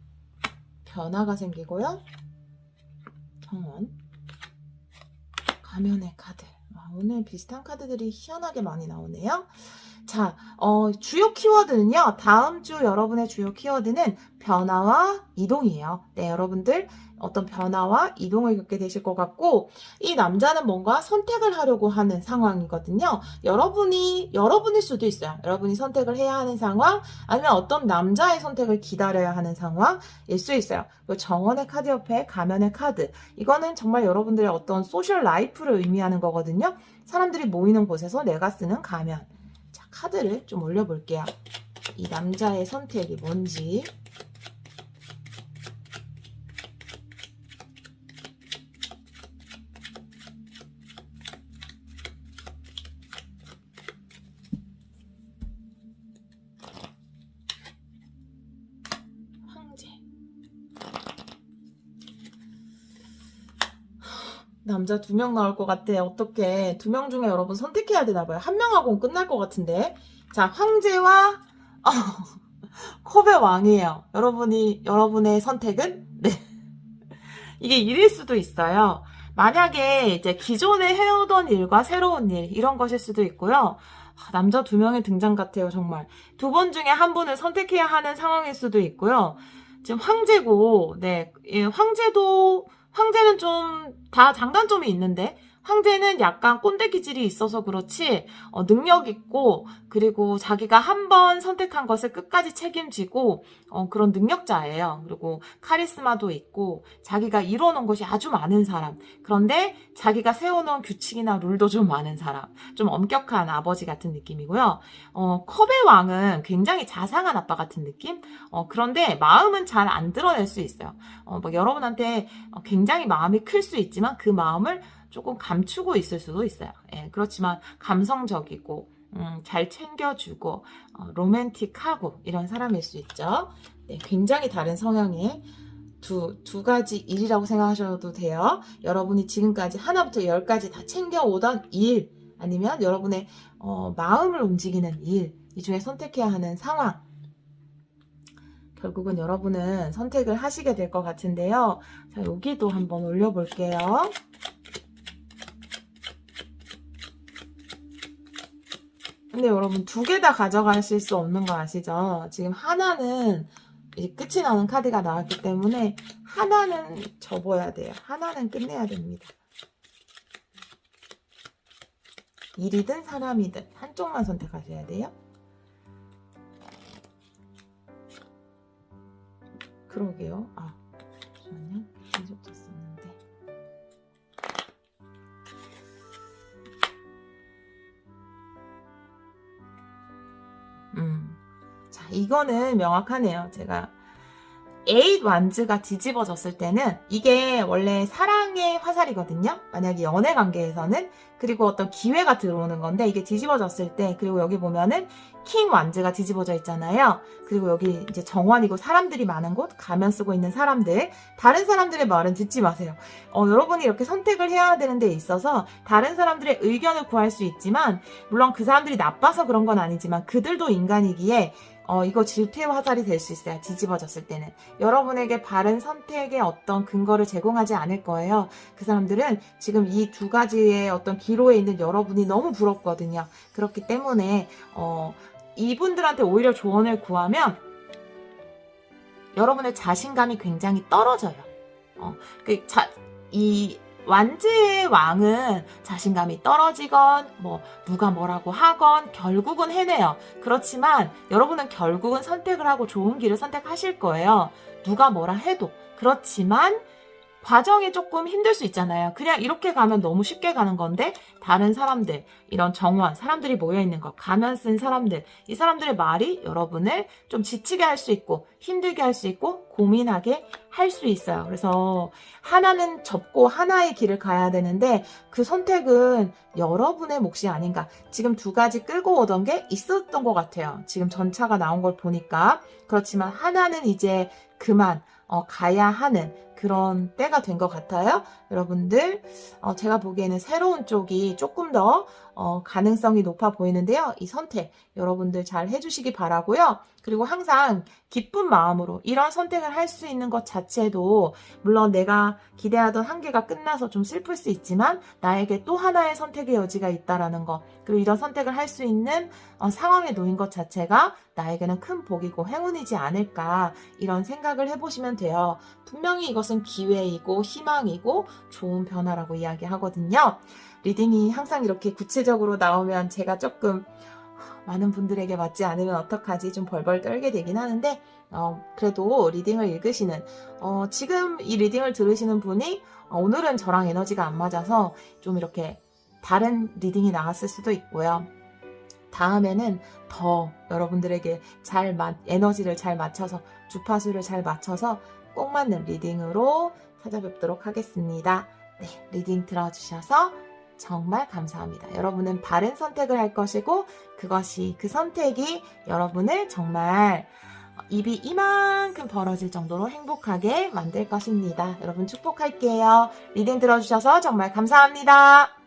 변화가 생기고요. 정원, 가면의 카드. 오늘 비슷한 카드들이 희한하게 많이 나오네요. 자, 주요 키워드는요. 다음 주 여러분의 주요 키워드는 변화와 이동이에요. 네, 여러분들 어떤 변화와 이동을 겪게 되실 것 같고 이 남자는 뭔가 선택을 하려고 하는 상황이거든요. 여러분일 수도 있어요. 여러분이 선택을 해야 하는 상황 아니면 어떤 남자의 선택을 기다려야 하는 상황일 수 있어요. 정원의 카드 옆에 가면의 카드. 이거는 정말 여러분들의 어떤 소셜 라이프를 의미하는 거거든요. 사람들이 모이는 곳에서 내가 쓰는 가면. 자, 카드를 좀 올려볼게요. 이 남자의 선택이 뭔지. 황제. 남자 2명 나올 것 같아. 어떻게 2명 중에 여러분 선택해야 되나 봐요. 1명하고는 끝날 것 같은데. 자, 황제와 컵의 왕이에요. 여러분의 선택은? 네. 이게 일일 수도 있어요. 만약에 이제 기존에 해오던 일과 새로운 일, 이런 것일 수도 있고요. 남자 2명의 등장 같아요, 정말. 2분 중에 한 분을 선택해야 하는 상황일 수도 있고요. 지금 황제고, 네. 황제는 좀 다 장단점이 있는데, 황제는 약간 꼰대 기질이 있어서 그렇지 능력 있고 그리고 자기가 한번 선택한 것을 끝까지 책임지고 그런 능력자예요. 그리고 카리스마도 있고 자기가 이뤄놓은 것이 아주 많은 사람. 그런데 자기가 세워놓은 규칙이나 룰도 좀 많은 사람. 좀 엄격한 아버지 같은 느낌이고요. 컵의 왕은 굉장히 자상한 아빠 같은 느낌? 그런데 마음은 잘 안 드러낼 수 있어요. 여러분한테 굉장히 마음이 클 수 있지만 그 마음을 조금 감추고 있을 수도 있어요. 예, 그렇지만 감성적이고 잘 챙겨주고 로맨틱하고 이런 사람일 수 있죠. 네, 굉장히 다른 성향의 두 가지 일이라고 생각하셔도 돼요. 여러분이 지금까지 하나부터 10까지 다 챙겨오던 일 아니면 여러분의 마음을 움직이는 일, 이 중에 선택해야 하는 상황. 결국은 여러분은 선택을 하시게 될 것 같은데요. 자, 여기도 한번 올려볼게요. 근데 여러분 두 개 다 가져가실 수 없는 거 아시죠? 지금 하나는 이제 끝이 나는 카드가 나왔기 때문에 하나는 접어야 돼요. 하나는 끝내야 됩니다. 일이든 사람이든 한쪽만 선택하셔야 돼요. 그러게요. 아, 잠시만요. 계속 쳤었는데. 자, 이거는 명확하네요. 제가 에잇 완즈가 뒤집어졌을 때는 이게 원래 사랑의 화살이거든요. 만약에 연애 관계에서는. 그리고 어떤 기회가 들어오는 건데 이게 뒤집어졌을 때, 그리고 여기 보면은 킹 완즈가 뒤집어져 있잖아요. 그리고 여기 이제 정원이고 사람들이 많은 곳, 가면 쓰고 있는 사람들, 다른 사람들의 말은 듣지 마세요. 여러분이 이렇게 선택을 해야 되는 데 있어서 다른 사람들의 의견을 구할 수 있지만, 물론 그 사람들이 나빠서 그런 건 아니지만 그들도 인간이기에 이거 질투의 화살이 될 수 있어요. 뒤집어졌을 때는. 여러분에게 바른 선택의 어떤 근거를 제공하지 않을 거예요. 그 사람들은 지금 이 두 가지의 어떤 기로에 있는 여러분이 너무 부럽거든요. 그렇기 때문에 이분들한테 오히려 조언을 구하면 여러분의 자신감이 굉장히 떨어져요. 이 완즈의 왕은 자신감이 떨어지건 누가 뭐라고 하건 결국은 해내요. 그렇지만 여러분은 결국은 선택을 하고 좋은 길을 선택하실 거예요. 누가 뭐라 해도. 그렇지만 과정이 조금 힘들 수 있잖아요. 그냥 이렇게 가면 너무 쉽게 가는 건데 다른 사람들, 이런 정원, 사람들이 모여있는 거, 가면 쓴 사람들, 이 사람들의 말이 여러분을 좀 지치게 할 수 있고 힘들게 할 수 있고 고민하게 할 수 있어요. 그래서 하나는 접고 하나의 길을 가야 되는데 그 선택은 여러분의 몫이 아닌가. 지금 두 가지 끌고 오던 게 있었던 것 같아요. 지금 전차가 나온 걸 보니까. 그렇지만 하나는 이제 그만 가야 하는 그런 때가 된 것 같아요. 여러분들 제가 보기에는 새로운 쪽이 조금 더 가능성이 높아 보이는데요. 이 선택 여러분들 잘 해주시기 바라고요. 그리고 항상 기쁜 마음으로 이런 선택을 할 수 있는 것 자체도, 물론 내가 기대하던 한계가 끝나서 좀 슬플 수 있지만 나에게 또 하나의 선택의 여지가 있다라는 거, 그리고 이런 선택을 할 수 있는 상황에 놓인 것 자체가 나에게는 큰 복이고 행운이지 않을까, 이런 생각을 해보시면 돼요. 분명히 이것은 기회이고 희망이고 좋은 변화라고 이야기하거든요. 리딩이 항상 이렇게 구체적으로 나오면 제가 조금 많은 분들에게 맞지 않으면 어떡하지 좀 벌벌 떨게 되긴 하는데, 그래도 리딩을 읽으시는 지금 이 리딩을 들으시는 분이 오늘은 저랑 에너지가 안 맞아서 좀 이렇게 다른 리딩이 나왔을 수도 있고요. 다음에는 더 여러분들에게 에너지를 잘 맞춰서, 주파수를 잘 맞춰서 꼭 맞는 리딩으로 찾아뵙도록 하겠습니다. 네, 리딩 들어주셔서 정말 감사합니다. 여러분은 바른 선택을 할 것이고 그 선택이 여러분을 정말 입이 이만큼 벌어질 정도로 행복하게 만들 것입니다. 여러분 축복할게요. 리딩 들어주셔서 정말 감사합니다.